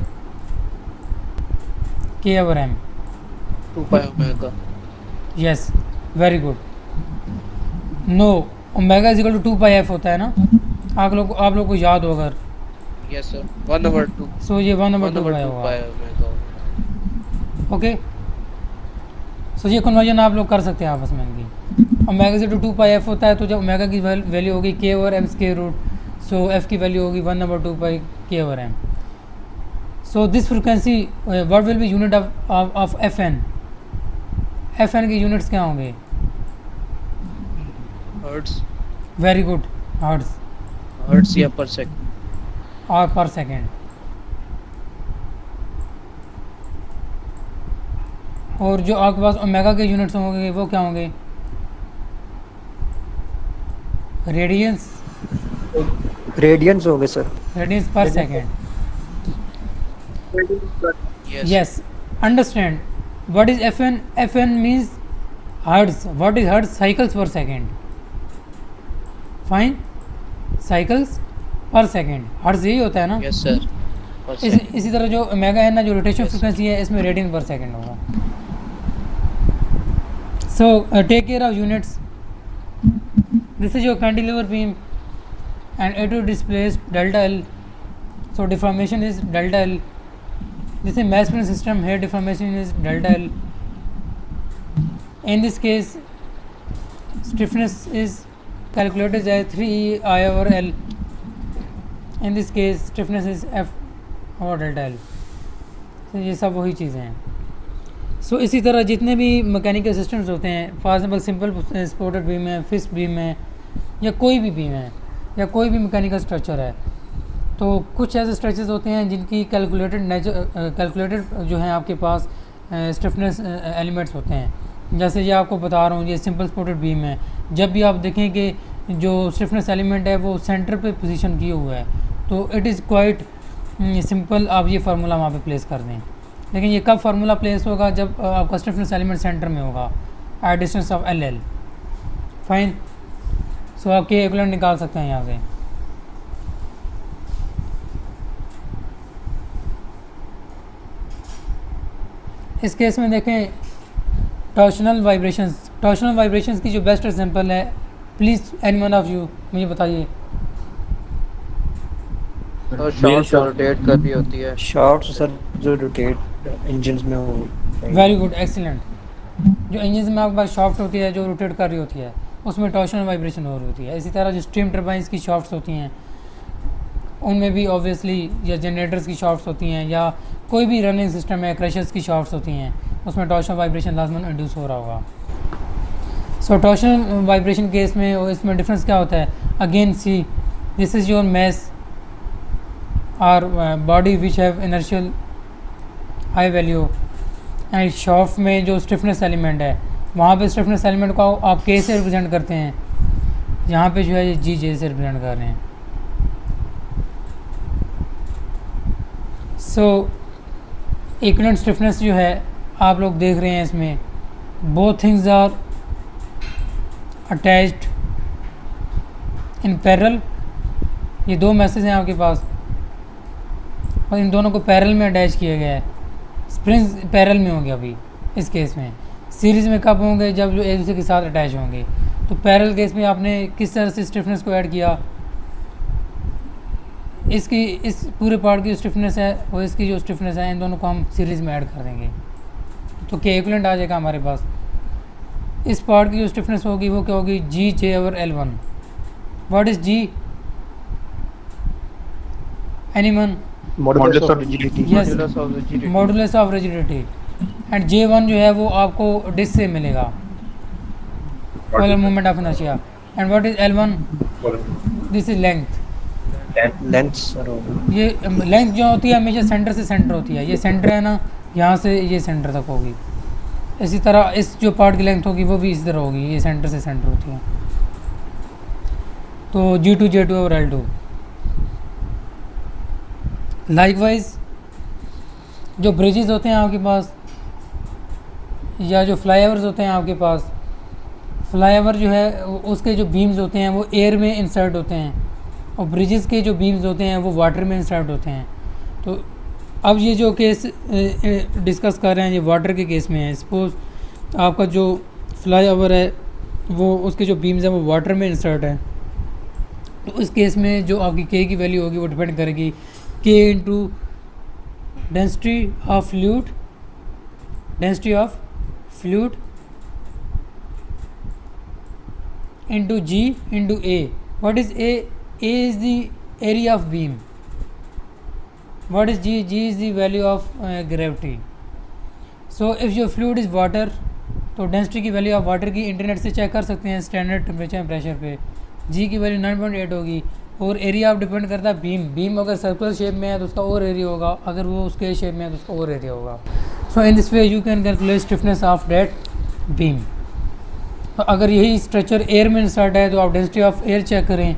K/m. 2 pi omega. Yes, very good. No, omega is equal to 2 pi F होता है ना. आप लोग को याद हो अगर. Yes sir. 1/2. सो ये 1/2 पाई होगा. ओमेगा. ओके. सो ये कन्वर्जन आप लोग कर सकते हैं आपस में इनकी. Omega is equal to 2 pi F होता है तो जब ओमेगा की वैल्यू होगी K/m स्क्वायर रूट, सो F की वैल्यू होगी 1/2 पाई K/m. So this frequency what will be unit of Fn. Fn की यूनिट्स क्या होंगे? Hertz. Very good. Hertz. Hertz या पर सेकंड. और पर सेकेंड. और जो आपके पास ओमेगा के यूनिट्स होंगे वो क्या होंगे? रेडियंस. रेडियंस होंगे सर. रेडियंस पर second. Yes. Understand. What is Fn? Fn means hertz. What is hertz? Cycles पर सेकेंड. फाइन. साइकिल्स पर सेकेंड. हर्ट्ज यही होता है ना. Yes sir. इसी तरह जो ओमेगा है ना, जो रोटेशन फ्रीक्वेंसी है इसमें रेडियन पर सेकेंड होगा. So take care of units. This is your cantilever beam and it will displace delta L. So deformation is delta L. This is mass spring system. Here deformation is delta L. In this case stiffness is calculated as 3E/L. In this case stiffness is F over delta L. तो ये सब वही चीज़ें हैं. सो इसी तरह जितने भी मैकेनिकल सिस्टम्स होते हैं, for example simple supported beam है, फिक्स्ड बीम है, या कोई भी बीम है, या कोई भी मैकेनिकल स्ट्रक्चर है, तो कुछ ऐसे स्ट्रक्चर्स होते हैं जिनकी कैलकुलेटेड जो है आपके पास स्टिफनेस एलिमेंट्स होते हैं। जैसे ये आपको बता रहा हूँ, ये सिंपल सपोर्टेड बीम है, जब भी आप देखें कि जो स्टिफनेस एलिमेंट है वो सेंटर पे पोजीशन किया हुआ है, तो इट इज़ क्वाइट सिंपल, आप ये फार्मूला वहाँ पे प्लेस कर दें। लेकिन ये कब फार्मूला प्लेस होगा? जब आपका स्टिफनेस एलिमेंट सेंटर में होगा at distance of L. Fine. So आप के इक्विवेलेंट निकाल सकते हैं यहाँ से। इस केस में देखें टॉर्शनल वाइब्रेशंस की जो बेस्ट एग्जांपल है, please any one of you मुझे बताइए। तो शॉर्ट रोटेट कर रही होती है। शॉर्ट सर जो रोटेट इंजन्स में हो। Very good, excellent. जो इंजन में आपके पास शाफ्ट होती है जो रोटेट कर रही होती है, उसमें टॉर्शनल वाइब्रेशन हो रही होती है। इसी तरह जो स्टीम टर्बाइंस की शाफ्ट्स होती हैं उनमें भी ऑब्वियसली, या जनरेटर्स की शाफ्ट्स होती हैं, या कोई भी रनिंग सिस्टम है, क्रशर्स की शाफ्ट्स होती हैं, उसमें टॉर्शनल वाइब्रेशन लाजमन इंड्यूस हो रहा होगा। सो टॉर्शनल वाइब्रेशन केस में और इसमें डिफरेंस क्या होता है? Again see this is your mass और body which have inertial high value, and shaft में जो स्टिफनेस एलिमेंट है वहाँ पे स्टिफनेस एलिमेंट को आप के से रिप्रेजेंट करते हैं, यहाँ पे जो है ये जी जे से रिप्रेजेंट कर रहे हैं। सो इक्विवेलेंट स्टिफनेस जो है आप लोग देख रहे हैं, इसमें both things are attached in parallel. ये दो मैसेज हैं आपके पास और इन दोनों को पैरेलल में अटैच किया गया है। स्प्रिंग्स पैरेलल में होंगे अभी इस केस में। सीरीज़ में कब होंगे? जब जो एक दूसरे के साथ अटैच होंगे। तो पैरेलल केस में आपने किस तरह से स्टिफनेस को ऐड किया? इसकी इस पूरे पार्ट की जो स्टिफनेस है और इसकी जो स्टिफनेस है, इन दोनों को हम सीरीज़ में ऐड कर देंगे तो के इक्विवेलेंट आ जाएगा हमारे पास। इस पार्ट की जो स्टिफनेस होगी वो क्या होगी? G J over L1। What is G? Anyone? Modulus of rigidity. Yes, modulus of rigidity. And J1 जो है वो आपको डिस्क से मिलेगा, polar movement of inertia. And what is L1? This is length. Length sir होगा। ये लेंथ जो होती है हमेशा सेंटर से सेंटर होती है। ये सेंटर है ना, यहाँ से ये सेंटर तक होगी। इसी तरह इस जो पार्ट की लेंथ होगी वो भी इसी तरह होगी, ये सेंटर से सेंटर होती है। तो G2 J2 और L2। लाइकवाइज जो ब्रिजेस होते हैं आपके पास या जो फ्लाईओवर्स होते हैं आपके पास, फ्लाईओवर जो है उसके जो बीम्स होते हैं वो एयर में इंसर्ट होते हैं और ब्रिजेस के जो बीम्स होते हैं वो वाटर में इंसर्ट होते हैं। तो अब ये जो केस डिस्कस कर रहे हैं ये वाटर के केस में है। सपोज़ आपका जो फ्लाईओवर है वो उसके जो बीम्स हैं वो वाटर में इंसर्ट है, तो इस केस में जो आपकी के की वैल्यू होगी वो डिपेंड करेगी K into density of fluid into g into A. What is A? A is the area of beam. What is g? G is the value of gravity. So if your fluid is water, तो डेंसिटी की वैल्यू आप वाटर की इंटरनेट से चेक कर सकते हैं स्टैंडर्ड टेम्परेचर एंड प्रेशर पे। जी की वैल्यू 9.8 होगी और एरिया आप डिपेंड करता है बीम अगर सर्कुलर शेप में है तो उसका और एरिया होगा, अगर वो स्क्वायर शेप में है तो उसका और एरिया होगा। So in this way you can calculate stiffness of that beam. अगर यही स्ट्रक्चर एयर में इंसर्ट है तो आप डेंसिटी ऑफ एयर चेक करें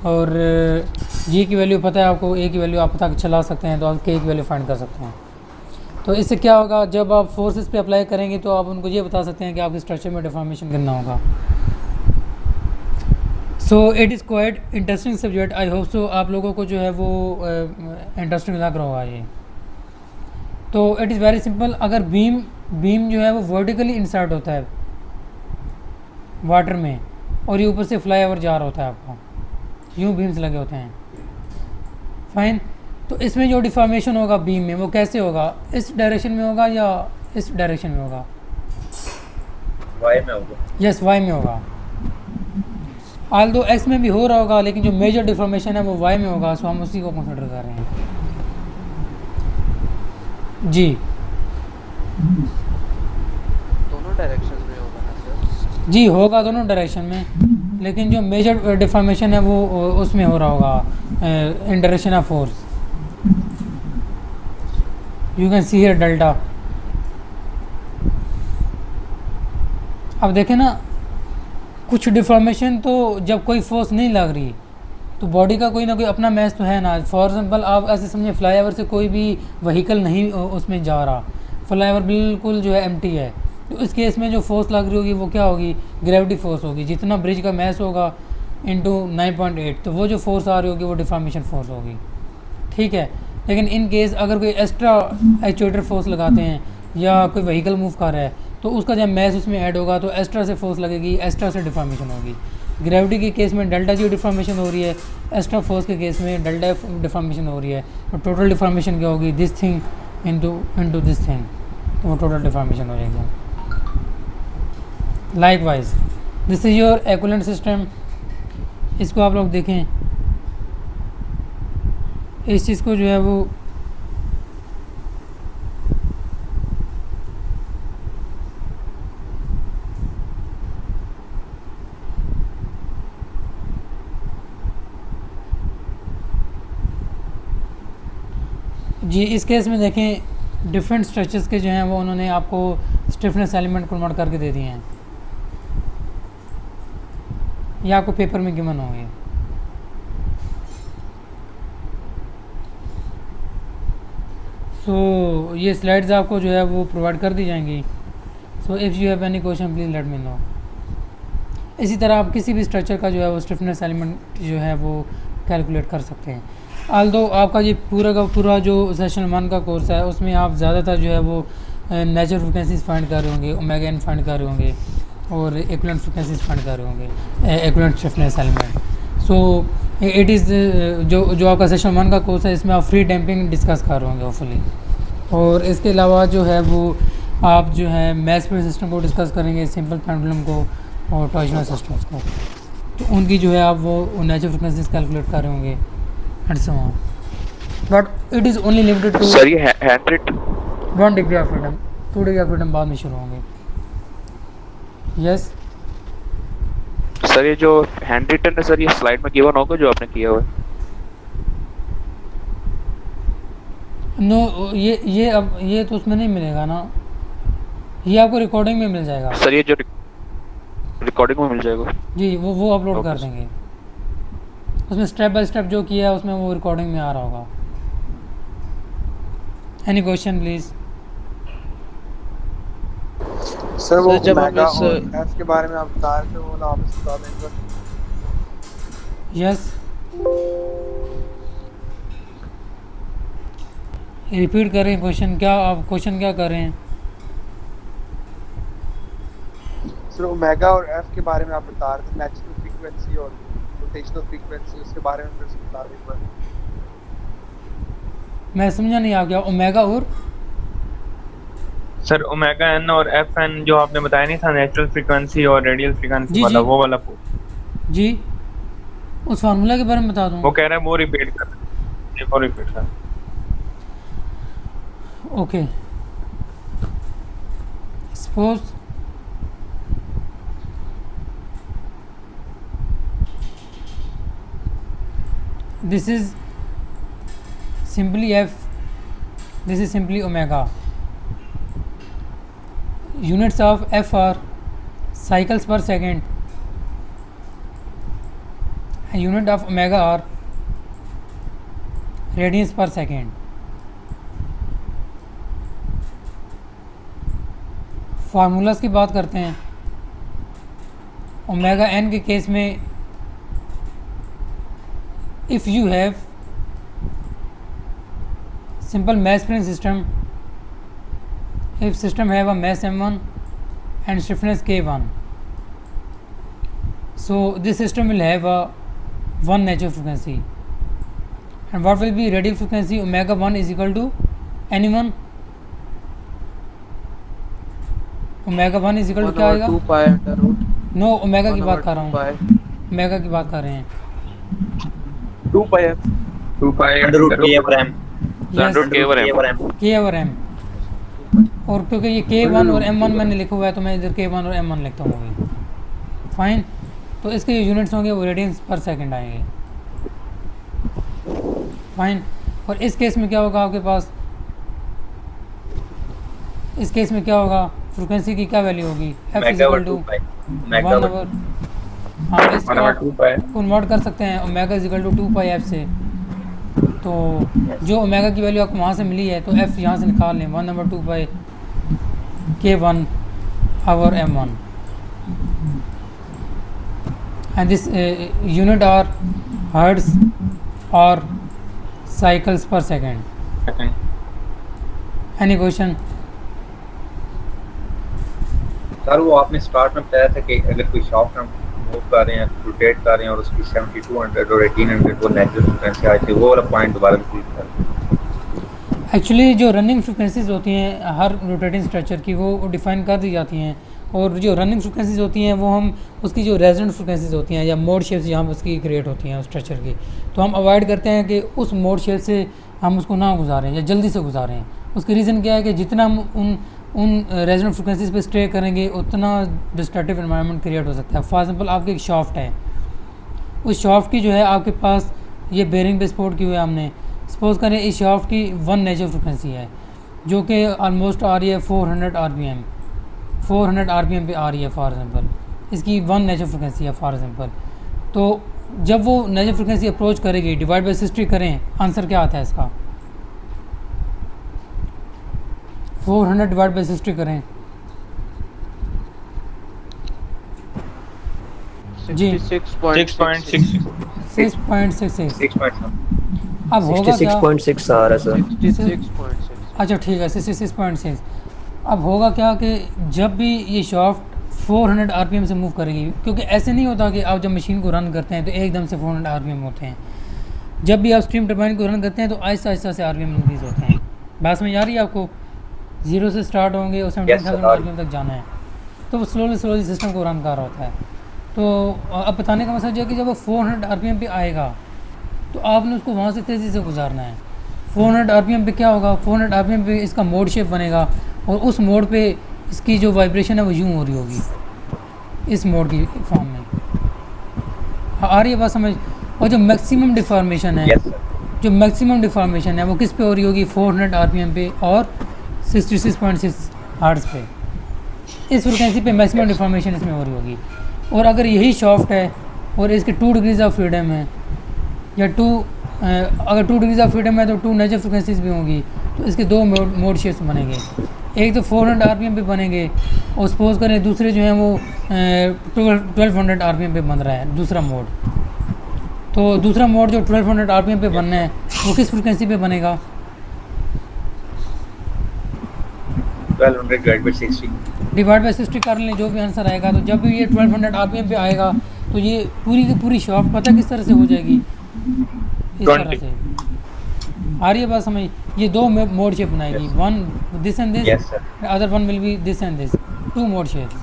और जी की वैल्यू पता है आपको, ए की वैल्यू आप पता चला सकते हैं तो आप के की वैल्यू फाइंड कर सकते हैं। तो इससे क्या होगा, जब आप फोर्सेस पे अप्लाई करेंगे तो आप उनको ये बता सकते हैं कि आपके स्ट्रक्चर में डिफॉर्मेशन कितना होगा। So it is quite interesting subject. I hope so आप लोगों को जो है वो इंटरेस्टिंग लग रहा होगा ये। तो इट इज़ वेरी सिंपल। अगर बीम जो है वो वर्टिकली इंसर्ट होता है वाटर में और ये ऊपर से फ्लाईओवर जा रहा होता है, आपको यूँ बीम्स लगे होते हैं, फाइन। तो इसमें जो डिफॉर्मेशन होगा बीम में वो कैसे होगा? इस डायरेक्शन में होगा या इस डायरेक्शन में होगा? वाई में होगा। यस, वाई में होगा। आल्दो एक्स में भी हो रहा होगा लेकिन जो मेजर डिफॉर्मेशन है वो वाई में होगा। सो हम उसी को कंसिडर कर रहे हैं जी। दोनों डायरेक्शंस में होगा ना सर? जी होगा दोनों डायरेक्शन में, लेकिन जो मेजर डिफॉर्मेशन है वो उसमें हो रहा होगा इन direction of force. You can see here delta. अब देखें ना, कुछ डिफॉर्मेशन तो जब कोई फोर्स नहीं लग रही तो बॉडी का कोई ना कोई अपना मैच तो है ना। फॉर एग्जांपल आप ऐसे समझिए फ्लाईओवर से कोई भी व्हीकल नहीं उसमें जा रहा, फ्लाईओवर बिल्कुल जो है एम्प्टी है, तो इस केस में जो फोर्स लग रही होगी वो क्या होगी, ग्रेविटी फोर्स होगी। जितना ब्रिज का मैच होगा इंटू 9.8, तो वो जो फोर्स आ रही होगी वो डिफॉर्मेशन फोर्स होगी, ठीक है। लेकिन इन केस अगर कोई एक्स्ट्रा एक्चुएटर फोर्स लगाते हैं या कोई व्हीकल मूव कर रहा है तो उसका जब मैच उसमें ऐड होगा तो एक्स्ट्रा से फोर्स लगेगी, एक्स्ट्रा से डिफॉर्मेशन होगी। ग्रेविटी के केस में डेल्टा जी डिफॉर्मेशन हो रही है, एक्स्ट्रा फोर्स के केस में डेल्टा डिफॉर्मेशन हो रही है। तो टोटल डिफॉर्मेशन क्या होगी, this thing into this thing, तो वो टोटल डिफॉर्मेशन हो जाएगी। Likewise this is your equivalent system. इसको आप लोग देखें, इस चीज़ को जो है वो जी इस केस में देखें डिफरेंट स्ट्रेचेस के जो हैं वो उन्होंने आपको स्टिफनेस एलिमेंट कन्वर्ट करके दे दिए हैं, ये आपको पेपर में गिवन होंगे। सो ये स्लाइड्स आपको जो है वो प्रोवाइड कर दी जाएंगी। So if you have any question please let me know. इसी तरह आप किसी भी स्ट्रक्चर का जो है वो स्टिफनेस एलिमेंट जो है वो कैलकुलेट कर सकते हैं। आल्दो आपका ये पूरा का पूरा जो सेशन 1 का कोर्स है उसमें आप ज़्यादातर जो है वो नेचुरल फ्रिक्वेंसीज फाइंड कर रहे होंगे, ओमेगा एन फाइंड कर रहे होंगे और एक्विवेलेंट फ्रिक्वेंसीज फाइंड कर रहे होंगे, equivalent stiffness element. So it is जो आपका सेशन 1 का कोर्स है इसमें आप फ्री डैम्पिंग डिस्कस कर रहे होंगे होपफुली। और इसके अलावा जो है वो आप जो है मैथ स्प्रिंग सिस्टम को डिस्कस करेंगे, सिंपल पेंडुलम को और टॉर्शनल सिस्टम्स को, तो उनकी जो है आप वो नेचुरल फ्रिक्वेंसीज कैलकुलेट कर रहे होंगे and so on. But it is only limited to sir ये hand written 1 degree of freedom, 2 degree of freedom बाद में शुरू होंगे। यस सर ये जो हैंड रिटन है सर ये स्लाइड में गिवन होगा जो आपने किया हुआ है? नो ये अब ये तो उसमें नहीं मिलेगा ना, ये आपको रिकॉर्डिंग में मिल जाएगा। सर ये जो रिकॉर्डिंग में मिल जाएगा जी वो अपलोड कर देंगे, उसमें स्टेप बाय स्टेप जो किया है उसमें वो रिकॉर्डिंग में आ रहा होगा। Any question please? सर वो जब हम ओमेगा इस और एफ के बारे में आप बता रहे थे वो वाला वापस बता देंगे। यस रिपीट करें क्वेश्चन, क्या आप क्वेश्चन क्या कर रहे हैं? सर ओमेगा और एफ के बारे में आप बता रहे थे, नेचुरल फ्रीक्वेंसी और रोटेशनल फ्रीक्वेंसी, उसके बारे में फिर से बता दें। मैं समझा नहीं आ गया। ओमेगा और सर ओमेगा एन और एफ एन जो आपने बताया नहीं था, नेचुरल फ्रीक्वेंसी और रेडियल फ्रीक्वेंसी जी, वाला, जी। वो वाला जी उस फार्मूला के बारे में बता दूं? वो कह रहा है वो रिपीट कर, वो रिपीट कर। Okay suppose this is simply f, this is simply omega. Units of f are cycles per second and unit of omega are radians per second. Formulas की बात करते हैं। ओमेगा n के केस में if you have simple mass spring system, if system have a mass m1 and stiffness k1, so this system will have a one natural frequency, and what will be radial frequency? Omega 1 is equal to anyone, omega 1 is equal to क्या आएगा? 2 pi under root. No omega की बात कर रहा हूँ, ओमेगा की बात कर रहे हैं। 2 pi F 2 pi under root K over M, Yes, under root K over M, K over M। और क्योंकि ये K1 और M1 मैंने लिखा हुआ है तो मैं इधर K1 और M1 लिखता हूँ अभी। फाइन, तो इसके जो यूनिट्स होंगे वो रेडियंस पर सेकंड आएंगे। फाइन, और इस केस में क्या होगा आपके पास, इस केस में क्या होगा, फ्रीक्वेंसी की क्या वैल्यू होगी, f इक्वल टू 1 ओवर, हाँ इसको आप कन्वर्ट कर सकते हैं omega equal to 2 pi f से। तो जो ओमेगा की वैल्यू आपको वहाँ से मिली है तो f यहाँ से निकाल लें 1 over 2 pi K1 over M1 and this unit are hertz or cycles per second. Any question? Sir वो आपने स्टार्ट में बताया था कि अगर कोई शॉफ्ट हम मूव कर रहे हैं, रोटेट कर रहे हैं और उसकी 7200 और 1800 वो नेगेटिव फ्रीक्वेंसी आई थी, वो वाला पॉइंट दोबारा रिपीट कर। एक्चुअली जो रनिंग फ्रीक्वेंसीज होती हैं हर रोटेटिंग स्ट्रक्चर की वो डिफाइन कर दी जाती हैं, और जो रनिंग फ्रीक्वेंसीज होती हैं वो हम उसकी जो रेजोनेंट फ्रीक्वेंसीज होती हैं या मोड शेप्स जहाँ पर उसकी क्रिएट होती हैं उस स्ट्रक्चर की, तो हम अवॉइड करते हैं कि उस मोड शेप से हम उसको ना गुजारें या जल्दी से गुजारें। उसकी रीज़न क्या है कि जितना हम उन रेजोनेंट फ्रीक्वेंसीज पे स्टे करेंगे उतना डिस्ट्रक्टिव एनवायरनमेंट क्रिएट हो सकता है। फॉर एग्जांपल आपकी एक शॉफ्ट है, उस शॉफ्ट की जो है आपके पास ये बेरिंग पे सपोर्ट की हुई है हमने, सपोज करें इस शॉफ्ट की 1 नेचुरल फ्रीक्वेंसी है जो कि ऑलमोस्ट आ रही है 400 आरपीएम पे आ रही है फॉर एग्जांपल, इसकी 1 नेचुरल फ्रीक्वेंसी है फॉर एग्जांपल। तो जब वो नेचुरल फ्रीक्वेंसी अप्रोच करेगी, डिवाइड बाई 60 करें, आंसर क्या आता है इसका, 400 डिवाइड बाई 60 करें जी 6.66। अब होगा क्या, 66.6 आ रहा है सर। 66.6 अच्छा ठीक है 66.6। अब होगा क्या कि जब भी ये शाफ्ट 400 आरपीएम से मूव करेगी, क्योंकि ऐसे नहीं होता कि आप जब मशीन को रन करते हैं तो एकदम से 400 आरपीएम होते हैं। जब भी आप स्टीम टरबाइन को रन करते हैं तो आहिस्ता आहिस्ता से आरपीएम इंक्रीज़ होते हैं। बात समझ आ रही है आपको, 0 से स्टार्ट होंगे और 70,000 आरपीएम तक जाना है, तो वो स्लोली सिस्टम को रन कर रहा होता है। तो अब बताने का मतलब है कि जब वो 400 आरपीएम पे आएगा तो आपने उसको वहाँ से तेज़ी से गुजारना है। 400 आरपीएम पे क्या होगा, 400 आरपीएम पे इसका मोड शेप बनेगा और उस मोड पे इसकी जो वाइब्रेशन है वो यूँ हो रही होगी, इस मोड की फॉर्म में। आ रही है बात समझ। और जो मैक्सिमम डिफॉर्मेशन है, जो मैक्सिमम डिफॉर्मेशन है वो किस पे हो रही होगी, 400 आरपीएम पे और 66.6 हर्ट्ज़ पे। इस फ्रिक्वेंसी पे मैक्सिमम डिफॉर्मेशन इसमें हो रही होगी। और अगर यही शाफ्ट है और इसके 2 डिग्रीज ऑफ फ्रीडम है या अगर 2 डिग्रीज ऑफ फ्रीडम है तो 2 नेचुरल फ्रिक्वेंसीज भी होंगी, तो इसके 2 मोड शेप्स बनेंगे। एक तो 400 आरपीएम पे बनेंगे और सपोज करें दूसरे जो हैं वो 1200 आरपीएम पे बन रहा है दूसरा मोड। तो दूसरा मोड जो 1200 आरपीएम पे बनना है वो किस फ्रिक्वेंसी पे बनेगा, 1200 डिवाइड बाई 60 कर लें, जो भी आंसर आएगा। तो जब भी ये 1200 आरपीएम पे आएगा तो ये पूरी की पूरी शॉफ्ट पता किस तरह से हो जाएगी, इस तरह से। आ रही है बात समझ। ये 2 मोड शेप बनाएगी, one this and this, other one will be this and this, 2 mode shapes.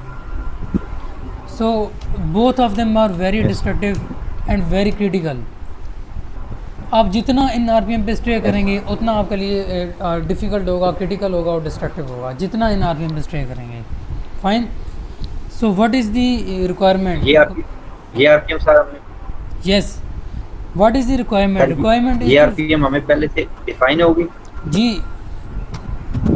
So both of them are very destructive and very critical. आप जितना इन आरपीएम पे स्टे करेंगे उतना आपके लिए डिफ़िकल्ट होगा, क्रिटिकल होगा और डिस्ट्रक्टिव होगा, जितना इन आरपीएम पे स्टे करेंगे। Fine. So what is the requirement, ये आरपीएम सर हमने, yes what is the requirement ये आरपीएम हमें पहले से डिफाइन होगी जी।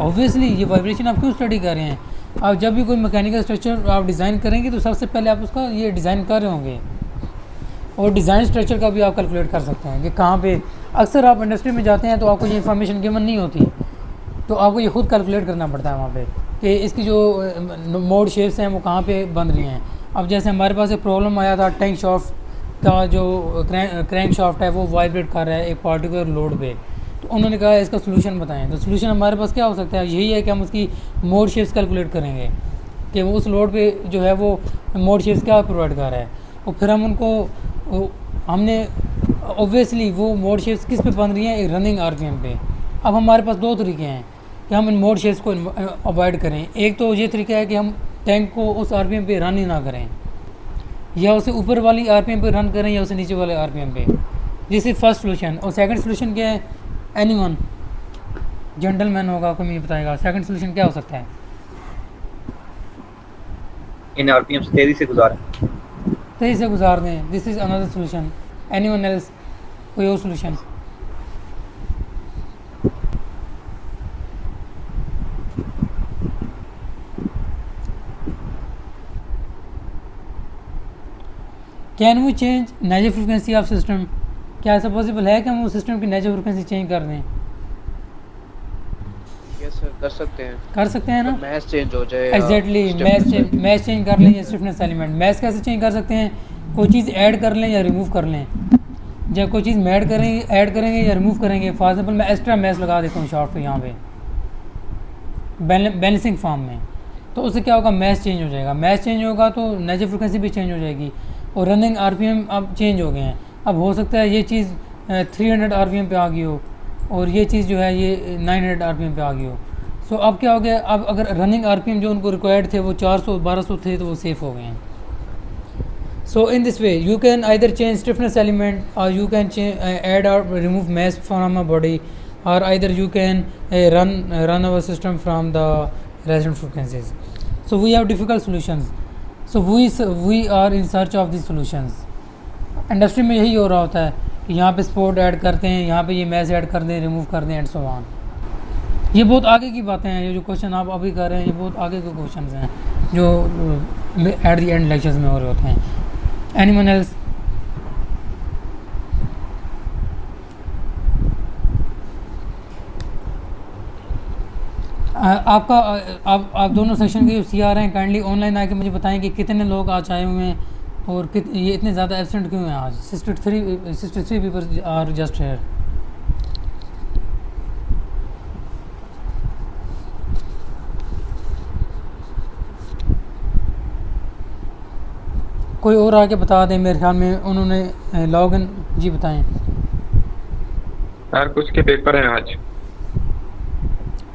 ऑब्वियसली ये वाइब्रेशन आप क्यों स्टडी कर रहे हैं, आप जब भी कोई मैकेनिकल स्ट्रक्चर आप डिज़ाइन करेंगे तो सबसे पहले आप उसका ये डिज़ाइन कर रहे होंगे, और डिज़ाइन स्ट्रक्चर का भी आप कैलकुलेट कर सकते हैं कि कहाँ पे। अक्सर आप इंडस्ट्री में जाते हैं तो आपको ये इन्फॉर्मेशन गिवन नहीं होती, तो आपको ये खुद कैलकुलेट करना पड़ता है वहाँ पे कि इसकी जो मोड शेप्स हैं वो कहाँ पे बन रही हैं। अब जैसे हमारे पास एक प्रॉब्लम आया था, टैंक शाफ्ट का जो क्रैंक शाफ्ट है वो वाइब्रेट कर रहा है एक पार्टिकुलर लोड पे, तो उन्होंने कहा इसका सोल्यूशन बताएं। तो सोल्यूशन हमारे पास क्या हो सकता है, यही है कि हम उसकी मोड शेप्स कैलकुलेट करेंगे कि वो उस लोड पे जो है वो मोड शेप्स क्या प्रोवाइड कर रहा है, और फिर हम उनको हमने ऑब्वियसली वो मोड शेप्स किस पे बन रही हैं, एक रनिंग आरपीएम पे। अब हमारे पास 2 तरीके हैं कि हम इन मोड शेप्स को अवॉइड करें। एक तो ये तरीका है कि हम टैंक को उस आरपीएम पे रन ही ना करें, या उसे ऊपर वाली आरपीएम पे रन करें या उसे नीचे वाले आरपीएम पे। This is first solution. और सेकंड सोल्यूशन क्या है, एनीवन जेंटलमैन होगा, कोई मुझे बताएगा सेकंड सोल्यूशन क्या हो सकता है? इन आरपीएम से तेजी से गुजारें। तेजी से गुजार दें, this is another solution. Anyone else, कोई और solution? Can we change natural frequency of system? क्या ऐसा पॉसिबल है कि हम उस सिस्टम की नेचुरल फ्रिक्वेंसी चेंज कर दें? यस सर, कर सकते हैं। कर सकते हैं ना? मैथ चेंज हो जाए। एग्जैक्टली, मैच चेंज कर लें या स्टिफनेस एलिमेंट। मैच कैसे चेंज कर सकते हैं? कोई चीज़ ऐड कर लें या रिमूव कर लें। जब कोई चीज़ ऐड करेंगे या रिमूव करेंगे, फॉर एग्जाम्पल मैं एक्स्ट्रा मैच लगा देता हूँ शॉर्ट पे यहाँ पे बैलेंसिंग फॉर्म में, तो उससे क्या होगा? मैच चेंज हो जाएगा। मैच चेंज होगा तो नेचुरल फ्रिक्वेंसी भी चेंज हो जाएगी और रनिंग आरपीएम अब चेंज हो गए हैं। अब हो सकता है ये चीज़ 300 आरपीएम पे आ गई हो और ये चीज़ जो है ये 900 आरपीएम पे आ गई हो। सो अब क्या हो गया? अब अगर रनिंग आरपीएम जो उनको रिक्वायर्ड थे वो 400-1200 थे, तो वो सेफ हो गए हैं। So in this way you can either change stiffness element or you can add or remove mass from a body, or either you can run our system from the resonant frequencies. So we have difficult solutions. So we are in search of these solutions. Industry में यही हो रहा होता है कि यहाँ पे स्पोर्ट ऐड करते हैं, यहाँ पे ये मैस ऐड कर दें, रिमूव कर दें एंड सो ऑन। ये बहुत आगे की बातें हैं। ये जो क्वेश्चन आप अभी कर रहे हैं ये बहुत आगे के क्वेश्चन हैं जो एट द एंड लेक्चर्स में हो रहे होते हैं। Anyone else? आपका आप दोनों सेक्शन के सी आ रहे हैं, काइंडली ऑनलाइन आके मुझे बताएं कि कितने लोग आज आए हुए हैं और ये इतने ज़्यादा एब्सेंट क्यों हैं आज। 63 पीपल आर जस्ट हेयर। कोई और आके बता दें, मेरे ख्याल में उन्होंने लॉग इन। जी बताएं सर, कुछ के पेपर हैं आज।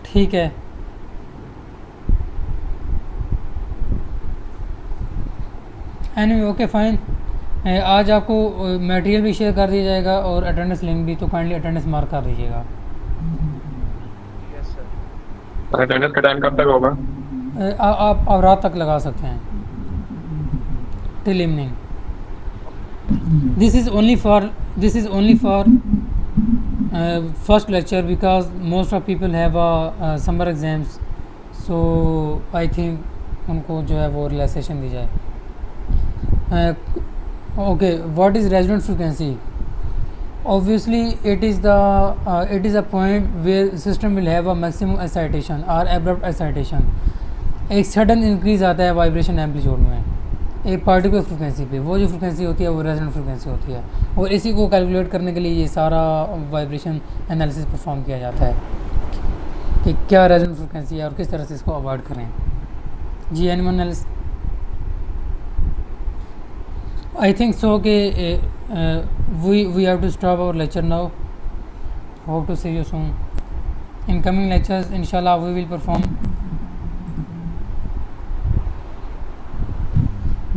ठीक है, एनीवे ओके फाइन। आज आपको मटेरियल भी शेयर कर दिया जाएगा और अटेंडेंस लिंक भी, तो काइंडली अटेंडेंस मार्क कर दीजिएगा। Yes sir. अटेंडेंस का टाइम कब तक होगा? आप रात तक लगा सकते हैं, till evening. This is only for first lecture because most of people have summer exams, so I think उनको जो है वो रिलैक्सेशन दी जाए। Okay, what is resonant frequency? Obviously it is a point where system will have a maximum excitation or abrupt excitation. एक सडन इंक्रीज आता है वाइब्रेशन एम्पलीट्यूड में एक पार्टिकुलर फ्रिक्वेंसी पे। वो जो फ्रिक्वेंसी होती है वो रेजोनेंट फ्रिक्वेंसी होती है और इसी को कैलकुलेट करने के लिए ये सारा वाइब्रेशन एनालिसिस परफॉर्म किया जाता है कि क्या रेजोनेंट फ्रिक्वेंसी है और किस तरह से इसको अवॉइड करें। जी animal else? I think so we have to stop our lecture now. Hope to see you soon. In coming lectures inshallah we will perform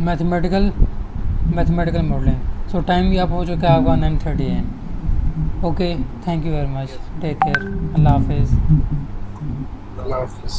mathematical modeling. So time भी आप हो चुका है आपका 9:30 AM. Okay, thank you very much. Take care. Allah Hafiz. अल्लाह हाफिज़।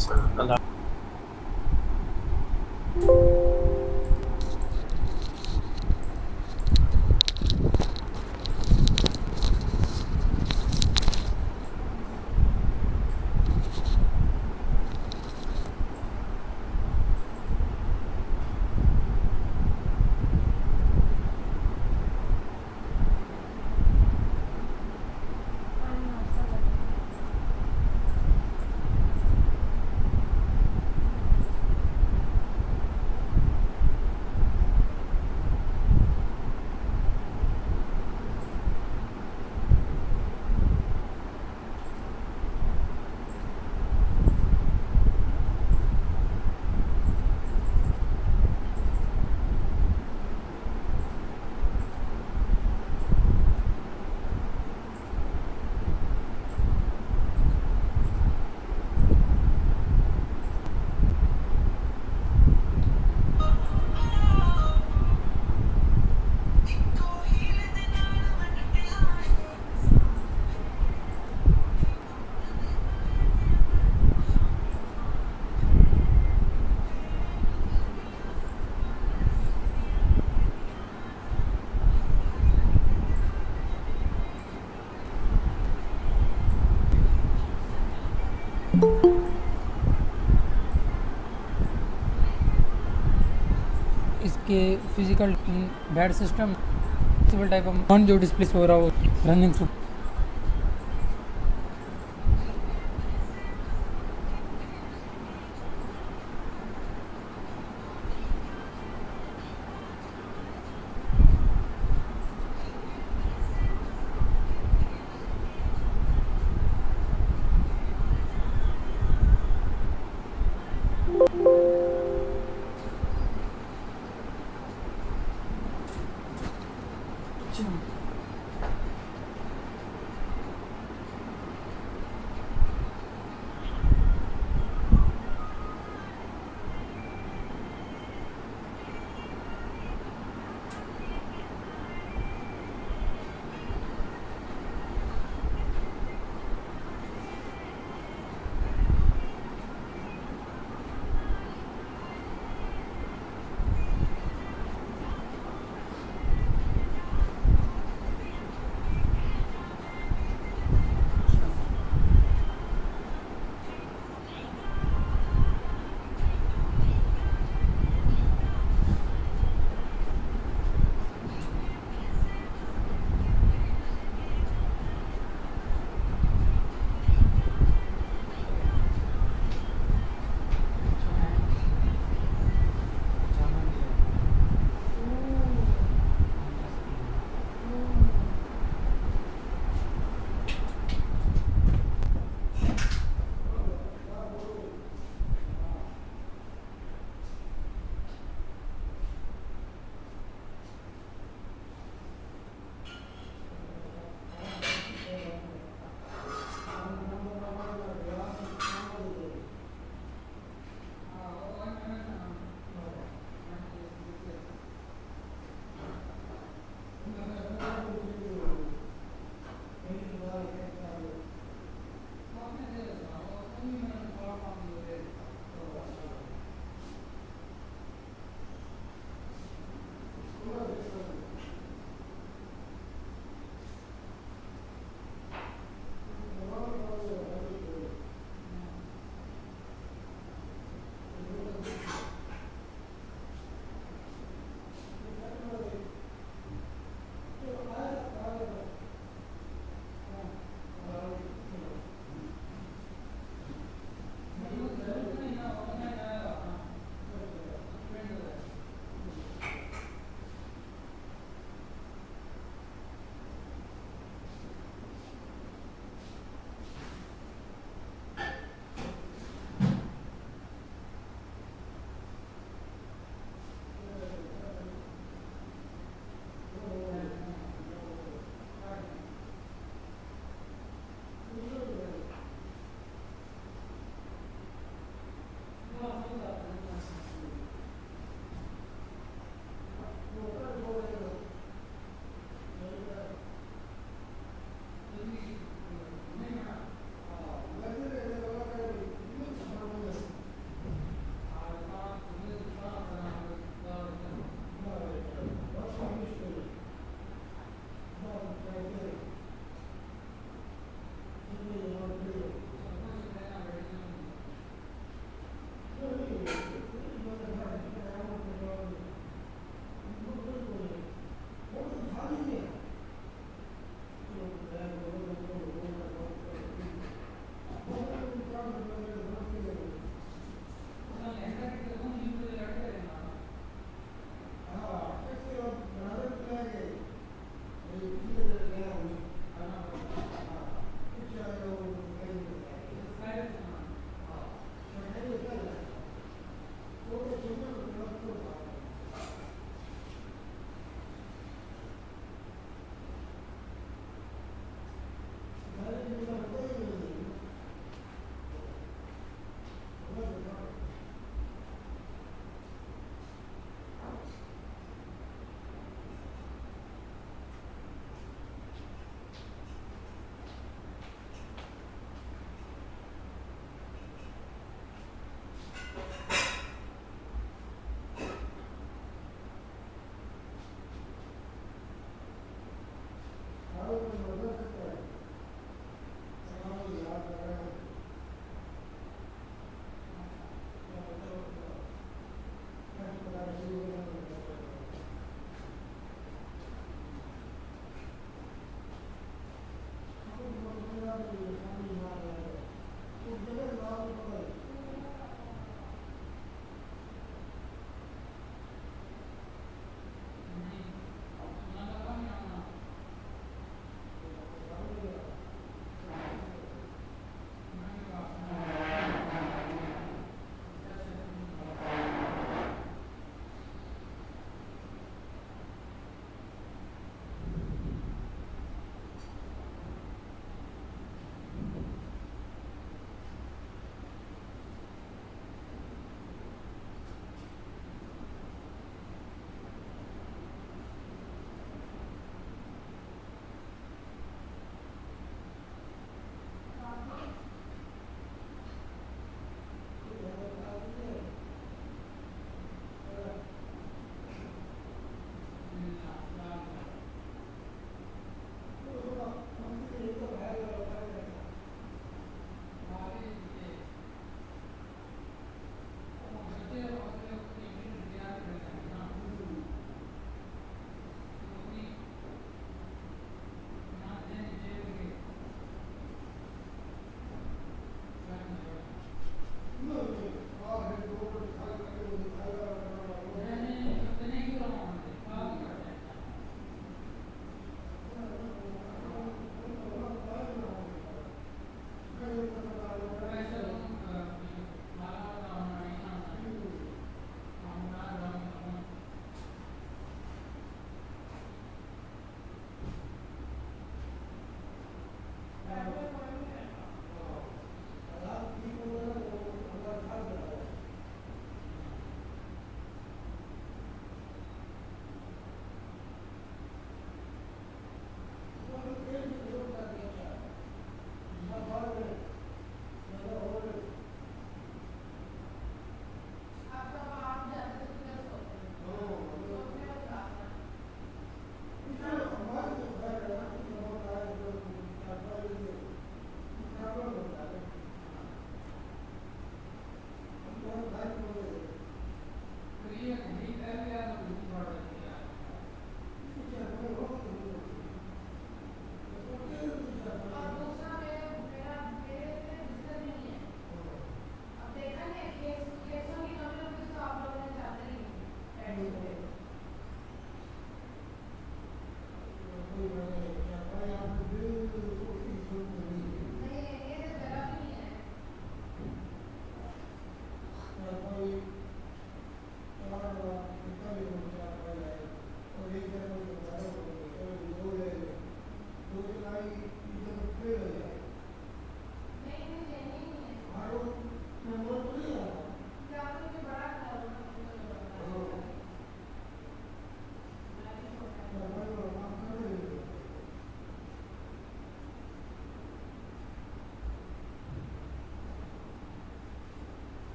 इसके physical bad system type of जो डिस्प्ले हो रहा हो रनिंग